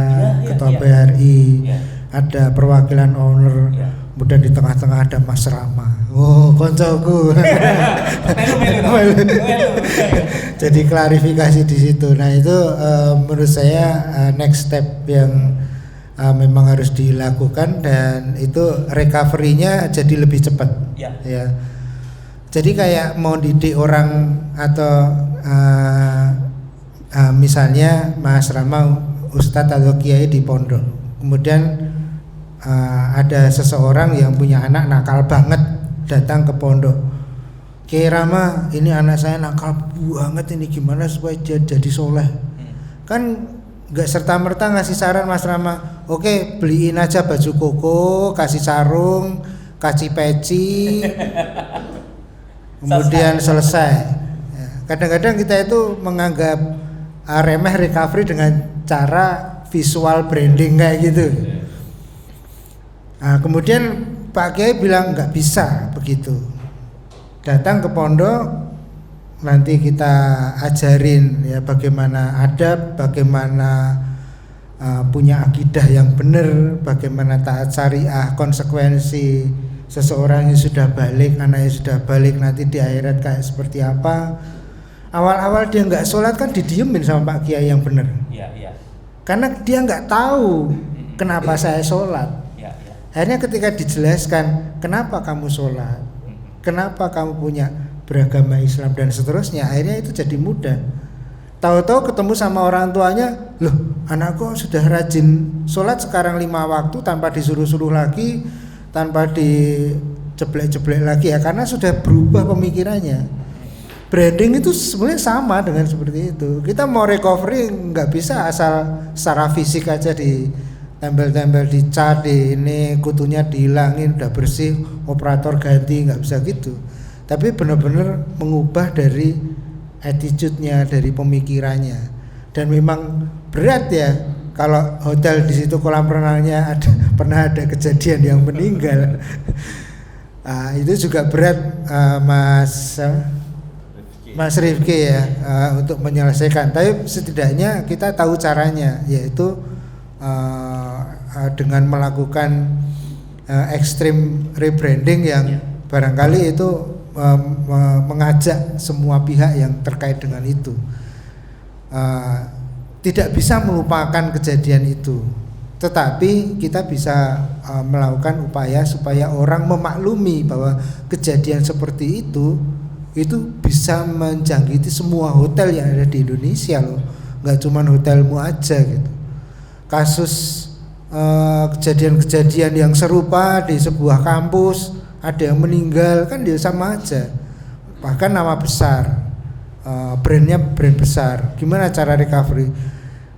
Ketua PRI, ada perwakilan owner, kemudian di tengah-tengah ada Mas Rama. Oh, koncoku. Jadi klarifikasi di situ. Nah itu menurut saya next step yang memang harus dilakukan, dan itu recovery-nya jadi lebih cepat. Ya. Jadi kayak mau didik orang atau misalnya Mas Rama Ustadz atau Kiai di pondok, kemudian ada seseorang yang punya anak nakal banget datang ke pondok. Kiai Rama, ini anak saya nakal banget, ini gimana supaya dia jadi soleh? Kan nggak serta-merta ngasih saran Mas Rama, oke beliin aja baju koko, kasih sarung, kasih peci, kemudian selesai. Ya, kadang-kadang kita itu menganggap remeh recovery dengan cara visual branding kayak gitu. Nah, kemudian Pak Kiai bilang nggak bisa begitu. Datang ke pondok, nanti kita ajarin ya bagaimana adab, bagaimana punya akidah yang benar, bagaimana taat syariah, konsekuensi seseorang yang sudah balik, anaknya sudah balik nanti di akhirat kayak seperti apa. Awal-awal dia nggak sholat kan didiemin sama Pak Kiai yang benar. Karena dia nggak tahu kenapa saya sholat. Akhirnya ketika dijelaskan kenapa kamu sholat, kenapa kamu punya beragama Islam dan seterusnya, akhirnya itu jadi mudah. Tahu-tahu ketemu sama orang tuanya, loh anakku sudah rajin sholat sekarang 5 waktu tanpa disuruh-suruh lagi, tanpa dijeblek-jeblek lagi ya, karena sudah berubah pemikirannya. Branding itu sebenarnya sama dengan seperti itu. Kita mau recovery nggak bisa asal secara fisik aja di tempel-tempel dicat, di ini kutunya dihilangin udah bersih, operator ganti, nggak bisa gitu. Tapi benar-benar mengubah dari attitude-nya, dari pemikirannya. Dan memang berat ya kalau hotel di situ kolam renangnya pernah ada kejadian yang meninggal. Itu juga berat Mas Rifki ya untuk menyelesaikan. Tapi setidaknya kita tahu caranya, yaitu dengan melakukan extreme rebranding yang barangkali itu mengajak semua pihak yang terkait dengan itu. Tidak bisa melupakan kejadian itu, tetapi kita bisa melakukan upaya supaya orang memaklumi bahwa kejadian seperti itu bisa menjangkiti semua hotel yang ada di Indonesia loh, nggak cuma hotelmu aja gitu. Kasus kejadian-kejadian yang serupa di sebuah kampus, ada yang meninggal kan dia sama aja, bahkan nama besar, brandnya brand besar. Gimana cara recovery?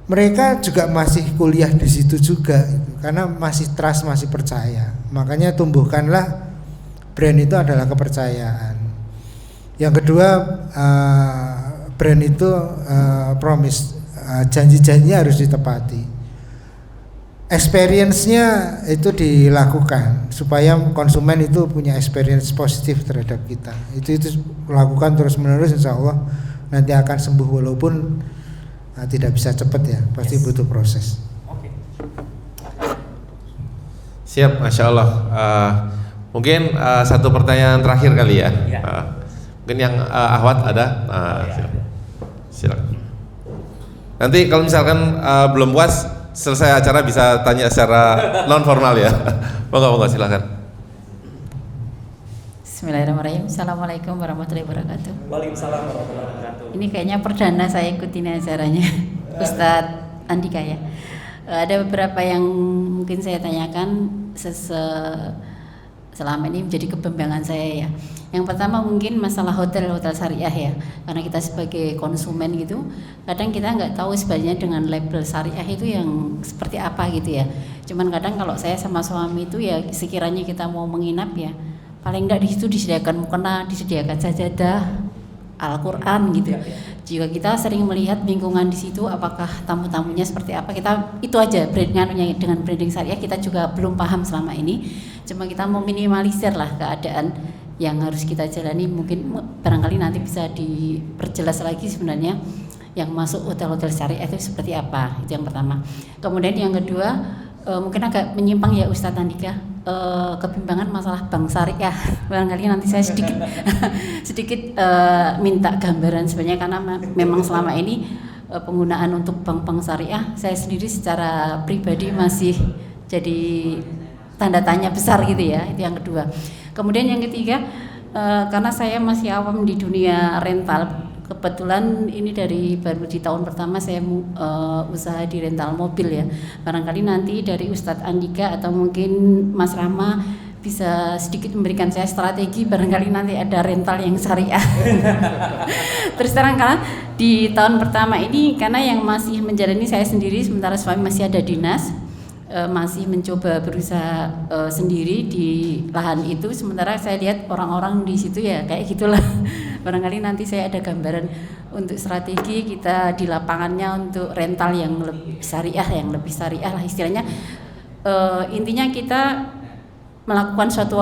Mereka juga masih kuliah di situ juga gitu, karena masih trust, masih percaya. Makanya tumbuhkanlah brand itu adalah kepercayaan. Yang kedua, brand itu promise, janji-janjinya harus ditepati. Experience-nya itu dilakukan supaya konsumen itu punya experience positif terhadap kita. Itu lakukan terus-menerus, insya Allah nanti akan sembuh, walaupun tidak bisa cepat ya, pasti butuh proses. Siap, Masya Allah. Mungkin satu pertanyaan terakhir kali ya. Mungkin yang Ahwat ada. Silakan. Nanti kalau misalkan belum puas, selesai acara bisa tanya secara non formal ya. Monggo silakan. Bismillahirrahmanirrahim. Assalamualaikum warahmatullahi wabarakatuh. Waalaikumsalam warahmatullahi wabarakatuh. Ini kayaknya perdana saya ikutin acaranya Ustadz Andika ya. Ada beberapa yang mungkin saya tanyakan selama ini menjadi kebimbangan saya ya. Yang pertama mungkin masalah hotel syariah ya, karena kita sebagai konsumen gitu, kadang kita nggak tahu sebenarnya dengan label syariah itu yang seperti apa gitu ya. Cuman kadang kalau saya sama suami itu ya, sekiranya kita mau menginap ya, paling nggak di situ disediakan mukena, disediakan sajadah, Al-Quran gitu. Jika kita sering melihat lingkungan di situ, apakah tamu-tamunya seperti apa, kita itu aja dengan branding syariah kita juga belum paham selama ini. Cuma kita mau minimalisir lah keadaan yang harus kita jalani. Mungkin barangkali nanti bisa diperjelas lagi sebenarnya yang masuk hotel-hotel syariah itu seperti apa. Itu yang pertama. Kemudian yang kedua, mungkin agak menyimpang ya Ustadz Andika, kebimbangan masalah bank syariah. Barangkali nanti saya sedikit minta gambaran sebenarnya, karena memang selama ini penggunaan untuk bank-bank syariah saya sendiri secara pribadi masih jadi tanda tanya besar gitu ya. Itu yang kedua. Kemudian yang ketiga, karena saya masih awam di dunia rental, kebetulan ini baru di tahun pertama saya usaha di rental mobil ya. Barangkali nanti dari Ustadz Andika atau mungkin Mas Rama bisa sedikit memberikan saya strategi, barangkali nanti ada rental yang syariah. Terus terang, karena di tahun pertama ini, karena yang masih menjalani saya sendiri, sementara suami masih ada dinas, masih mencoba berusaha sendiri di lahan itu, sementara saya lihat orang-orang di situ ya kayak gitulah. Barangkali nanti saya ada gambaran untuk strategi kita di lapangannya untuk rental yang lebih syariah lah istilahnya. Intinya kita melakukan suatu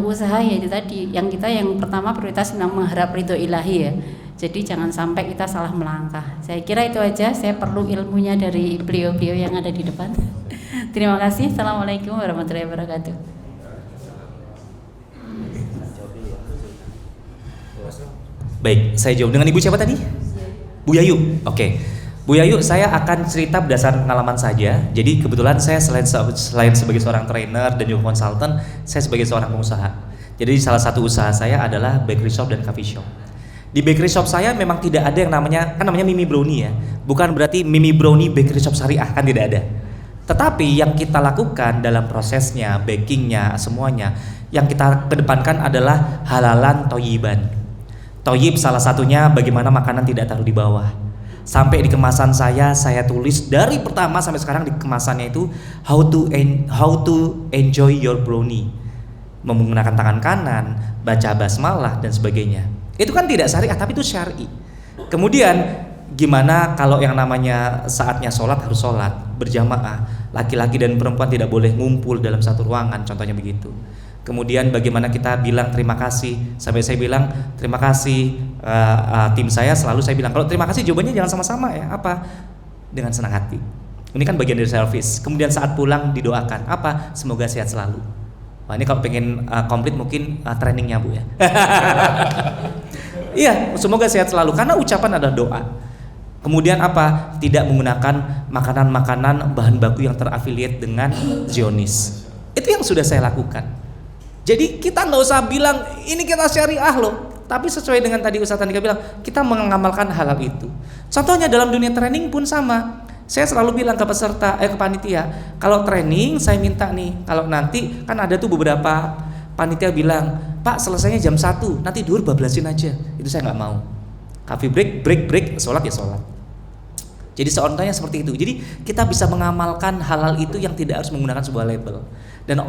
usaha ya itu tadi, yang pertama prioritas memang mengharap ridho ilahi ya. Jadi jangan sampai kita salah melangkah. Saya kira itu aja, saya perlu ilmunya dari beliau-beliau yang ada di depan. Terima kasih. Assalamualaikum warahmatullahi wabarakatuh. Baik, saya jawab dengan Ibu siapa tadi? Bu Yayu. Oke. Bu Yayu, saya akan cerita berdasarkan pengalaman saja. Jadi kebetulan saya selain sebagai seorang trainer dan juga konsultan, saya sebagai seorang pengusaha. Jadi salah satu usaha saya adalah bakery shop dan coffee shop. Di bakery shop saya memang tidak ada yang namanya Mimi Brownie ya. Bukan berarti Mimi Brownie bakery shop syariah, kan tidak ada. Tetapi yang kita lakukan dalam prosesnya, bakingnya, semuanya, yang kita kedepankan adalah halalan toyiban. Toyib salah satunya bagaimana makanan tidak taruh di bawah. Sampai di kemasan saya tulis dari pertama sampai sekarang di kemasannya itu how to enjoy your brownie, menggunakan tangan kanan, baca basmalah dan sebagainya. Itu kan tidak syariah, tapi itu syar'i. Kemudian gimana kalau yang namanya saatnya sholat harus sholat berjamaah, laki-laki dan perempuan tidak boleh ngumpul dalam satu ruangan, contohnya begitu. Kemudian bagaimana kita bilang terima kasih, sampai saya bilang terima kasih tim saya, selalu saya bilang kalau terima kasih jawabannya jangan sama-sama ya, apa? Dengan senang hati. Ini kan bagian dari service. Kemudian saat pulang didoakan, apa? Semoga sehat selalu. Wah, ini kalau pengen komplit mungkin trainingnya Bu ya. Iya, semoga sehat selalu, karena ucapan adalah doa. Kemudian apa? Tidak menggunakan makanan-makanan bahan baku yang terafiliat dengan Zionis. Itu yang sudah saya lakukan. Jadi kita nggak usah bilang ini kita syariah loh, tapi sesuai dengan tadi Ustadz Andika bilang, kita mengamalkan hal-hal itu. Contohnya dalam dunia training pun sama. Saya selalu bilang ke peserta, ke panitia, kalau training saya minta nih, kalau nanti kan ada tuh beberapa panitia bilang, Pak selesainya jam 1, nanti duhur bablasin aja. Itu saya nggak mau. Coffee break, sholat ya sholat. Jadi seorangnya seperti itu. Jadi kita bisa mengamalkan hal-hal itu yang tidak harus menggunakan sebuah label. Dan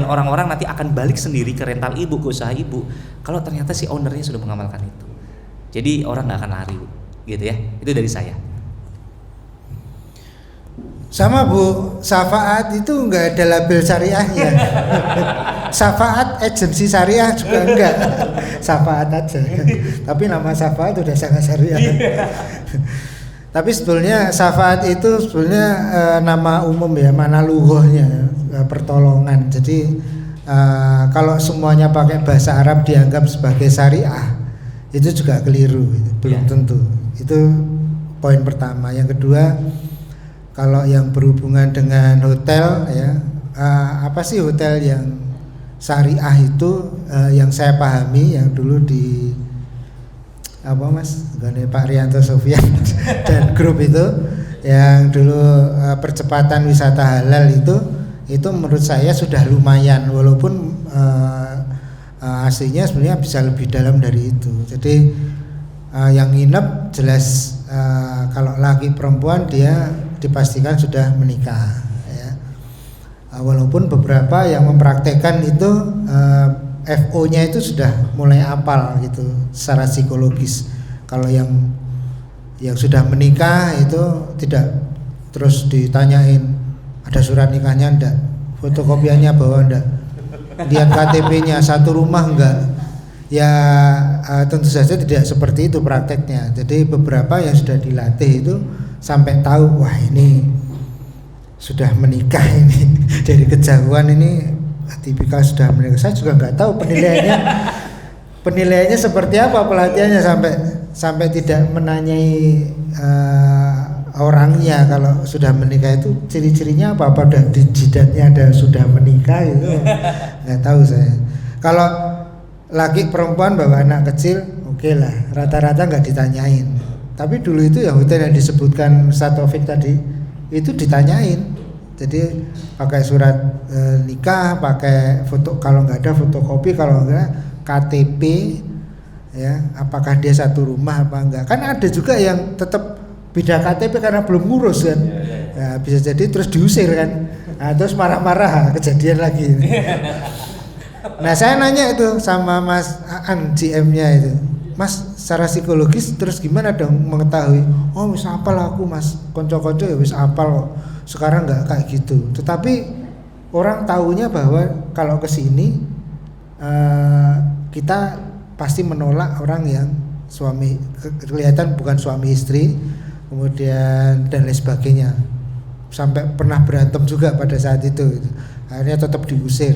orang-orang nanti akan balik sendiri ke rental ibu, ke usaha ibu, kalau ternyata si ownernya sudah mengamalkan itu. Jadi orang nggak akan lari, gitu ya. Itu dari saya. Sama Bu, Syafaat itu nggak ada label syariahnya. Syafaat agensi syariah juga enggak. Syafaat aja. Tapi nama Syafaat udah sangat syariah. Tapi sebetulnya Syafaat itu sebetulnya nama umum ya, mana lughahnya, pertolongan. Jadi kalau semuanya pakai bahasa Arab dianggap sebagai syariah, itu juga keliru, belum tentu. Itu poin pertama. Yang kedua, kalau yang berhubungan dengan hotel ya, apa sih hotel yang syariah itu? Yang saya pahami yang dulu di apa Mas, Pak Rianto Sofyan dan grup itu yang dulu percepatan wisata halal itu menurut saya sudah lumayan, walaupun aslinya sebenarnya bisa lebih dalam dari itu. Jadi yang nginep jelas kalau laki perempuan dia dipastikan sudah menikah ya. Walaupun beberapa yang mempraktekkan itu FO-nya itu sudah mulai apal gitu secara psikologis. Kalau yang Yang sudah menikah itu tidak terus ditanyain ada surat nikahnya enggak, fotokopiannya bawa enggak, lihat KTP-nya satu rumah enggak. Ya tentu saja tidak seperti itu prakteknya. Jadi beberapa yang sudah dilatih itu sampai tahu, wah ini sudah menikah ini dari kejauhan ini tipikal sudah menikah. Saya juga nggak tahu penilaiannya seperti apa, pelatihannya sampai tidak menanyai orangnya kalau sudah menikah itu ciri-cirinya apa udah di jidatnya ada sudah menikah itu nggak tahu saya. Kalau laki perempuan bawa anak kecil oke lah, rata-rata nggak ditanyain. Tapi dulu itu yang hotel yang disebutkan Taufik tadi itu ditanyain. Jadi pakai surat nikah, pakai foto, kalau nggak ada fotokopi, kalau nggak KTP, ya apakah dia satu rumah apa enggak. Kan ada juga yang tetap beda KTP karena belum ngurus kan. Ya, bisa jadi terus diusir kan. Nah, terus marah-marah kejadian lagi. Nah saya nanya itu sama Mas Aan GM-nya itu, Mas secara psikologis terus gimana dong mengetahui? Oh wis apal aku Mas, konco-konco ya wis apal kok. Sekarang nggak kayak gitu. Tetapi orang tahunya bahwa kalau kesini kita pasti menolak orang yang suami kelihatan bukan suami istri, kemudian dan lain sebagainya. Sampai pernah berantem juga pada saat itu. Akhirnya tetap diusir.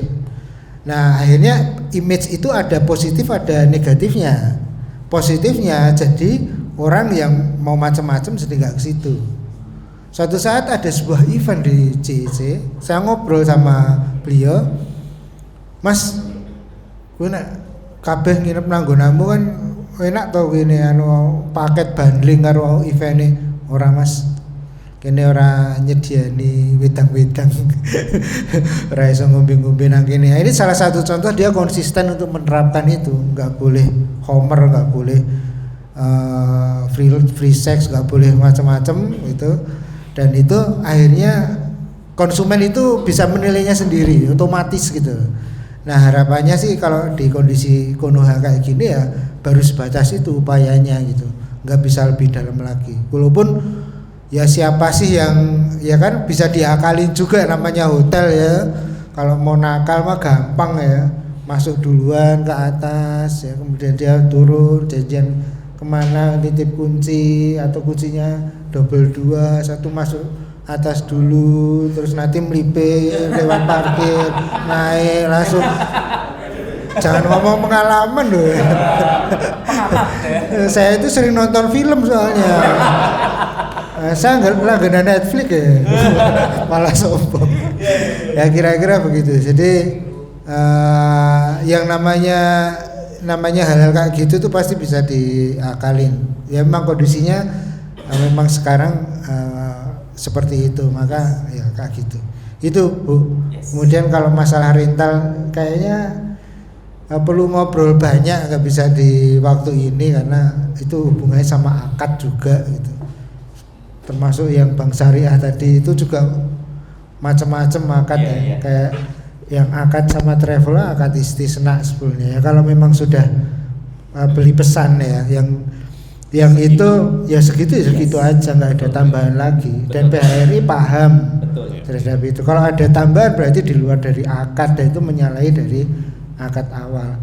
Nah akhirnya image itu ada positif ada negatifnya. Positifnya jadi orang yang mau macam-macam jadi nggak ke situ. Suatu saat ada sebuah event di CIC, saya ngobrol sama beliau, Mas, gue nak kabeh nginep nanggonamu kan enak tau gini anu paket bundling karo event ora Mas. Kene ora nyediani wedang-wedang ora iso ngombe-ngombe nang kene. Ini salah satu contoh dia konsisten untuk menerapkan itu, nggak boleh homer, nggak boleh free sex, nggak boleh macam-macam itu. Dan itu akhirnya konsumen itu bisa menilainya sendiri otomatis gitu. Nah harapannya sih kalau di kondisi Konoha kayak gini ya baru sebatas itu upayanya gitu, nggak bisa lebih dalam lagi. Walaupun ya siapa sih yang ya kan bisa diakalin juga namanya hotel ya. Kalau mau nakal mah gampang ya, masuk duluan ke atas ya, kemudian dia turun janjian kemana titip kunci atau kuncinya double 2, satu masuk atas dulu terus nanti melipir lewat parkir naik langsung. Jangan ngomong pengalaman loh ya. Saya itu sering nonton film soalnya. Saya nggak langganan Netflix ya. Malah sombong. Ya kira-kira begitu. Jadi yang namanya hal-hal kayak gitu tuh pasti bisa diakalin. Ya memang kondisinya memang sekarang seperti itu, maka ya kayak gitu. Itu Bu. Kemudian kalau masalah rental kayaknya perlu ngobrol banyak, nggak bisa di waktu ini karena itu hubungannya sama akad juga gitu. Termasuk yang bank syariah tadi itu juga macam-macam akad ya. Kayak yang akad sama traveler akad istisna sebetulnya ya. Kalau memang sudah beli pesan ya, yang itu ya segitu aja, nggak ada tambahan lagi. Dan PHRI paham terhadap itu. Kalau ada tambahan berarti di luar dari akad dan itu menyalahi dari akad awal.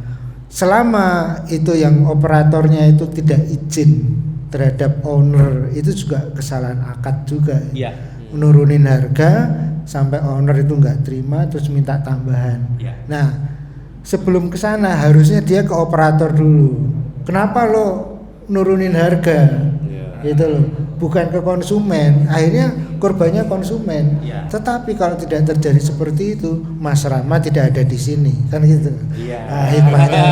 Selama itu yang operatornya itu tidak izin terhadap owner, itu juga kesalahan akad juga. Ya. Menurunin harga sampai owner itu nggak terima terus minta tambahan. Ya. Nah, sebelum ke sana harusnya dia ke operator dulu. Kenapa lo nurunin harga? Gitu loh. Bukan ke konsumen. Akhirnya korbannya konsumen. Ya. Tetapi kalau tidak terjadi seperti itu, Mas Rama tidak ada di sini, kan gitu. Iya. Nah, hikmahnya.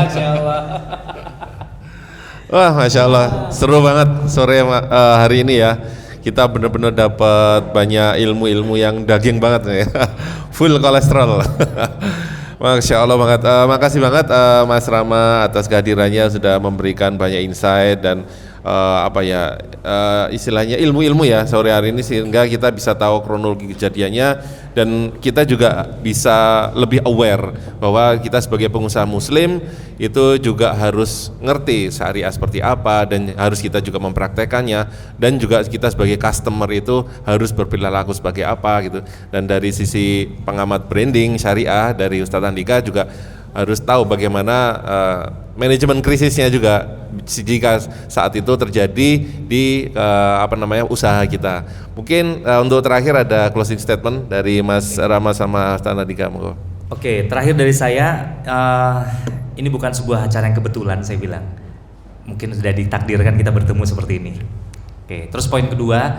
Wah, Masya Allah, seru banget sore hari ini ya. Kita benar-benar dapat banyak ilmu-ilmu yang daging banget ya. Full kolesterol. Masya Allah banget. Makasih banget Mas Rama atas kehadirannya, sudah memberikan banyak insight dan istilahnya ilmu-ilmu ya sore hari ini, sehingga kita bisa tahu kronologi kejadiannya dan kita juga bisa lebih aware bahwa kita sebagai pengusaha muslim itu juga harus ngerti syariah seperti apa dan harus kita juga mempraktekannya, dan juga kita sebagai customer itu harus berperilaku sebagai apa gitu. Dan dari sisi pengamat branding syariah dari Ustadz Andika juga harus tahu bagaimana manajemen krisisnya juga jika saat itu terjadi di usaha kita. Mungkin untuk terakhir ada closing statement dari Mas Rama sama Ustadz Andika. Oke, terakhir dari saya, ini bukan sebuah acara yang kebetulan, saya bilang. Mungkin sudah ditakdirkan kita bertemu seperti ini. Oke, terus poin kedua,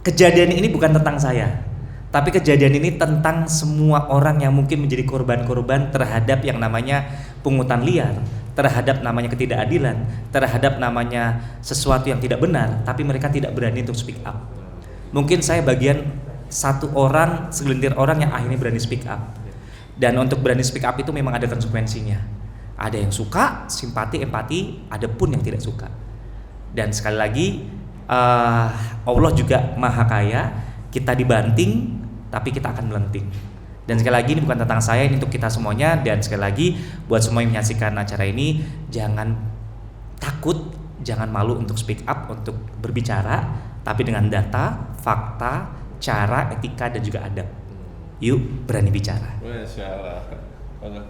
kejadian ini bukan tentang saya, tapi kejadian ini tentang semua orang yang mungkin menjadi korban-korban terhadap yang namanya pungutan liar, terhadap namanya ketidakadilan, terhadap namanya sesuatu yang tidak benar, tapi mereka tidak berani untuk speak up. Mungkin saya bagian satu orang, segelintir orang yang akhirnya berani speak up. Dan untuk berani speak up itu memang ada konsekuensinya. Ada yang suka, simpati, empati, ada pun yang tidak suka. Dan sekali lagi, Allah juga maha kaya, kita dibanting, tapi kita akan melenting. Dan sekali lagi ini bukan tentang saya, ini untuk kita semuanya. Dan sekali lagi buat semua yang menyaksikan acara ini, jangan takut, jangan malu untuk speak up, untuk berbicara, tapi dengan data, fakta, cara, etika, dan juga adab. Yuk berani bicara. Masya Allah.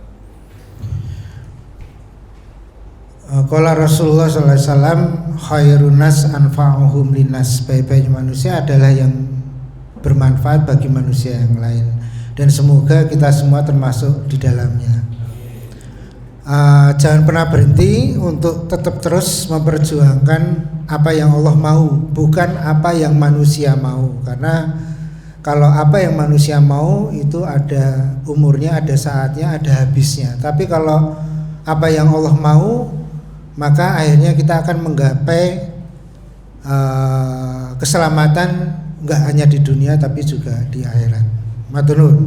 Qala Rasulullah sallallahu alaihi wasallam, khairun nas anfa'uhum linnas, sebaik-baiknya manusia adalah yang bermanfaat bagi manusia yang lain, dan semoga kita semua termasuk di dalamnya. Jangan pernah berhenti untuk tetap terus memperjuangkan apa yang Allah mau, bukan apa yang manusia mau. Karena kalau apa yang manusia mau itu ada umurnya, ada saatnya, ada habisnya. Tapi kalau apa yang Allah mau, maka akhirnya kita akan menggapai keselamatan, enggak hanya di dunia tapi juga di akhirat. Matur nuwun.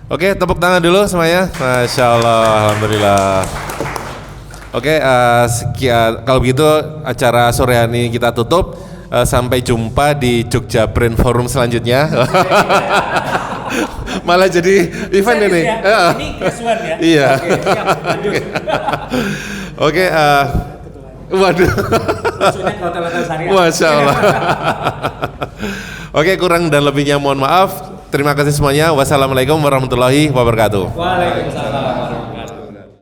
Oke, tepuk tangan dulu semuanya. Masya Allah, alhamdulillah. Oke, sekian. Kalau begitu acara sore hari ini kita tutup. Sampai jumpa di Jogja Brand Forum selanjutnya. Malah jadi event ini. Ini kesuan ya. Iya. Oke, waduh. Masya Allah. Oke, kurang dan lebihnya mohon maaf. Terima kasih semuanya. Wassalamualaikum warahmatullahi wabarakatuh. Waalaikumsalam.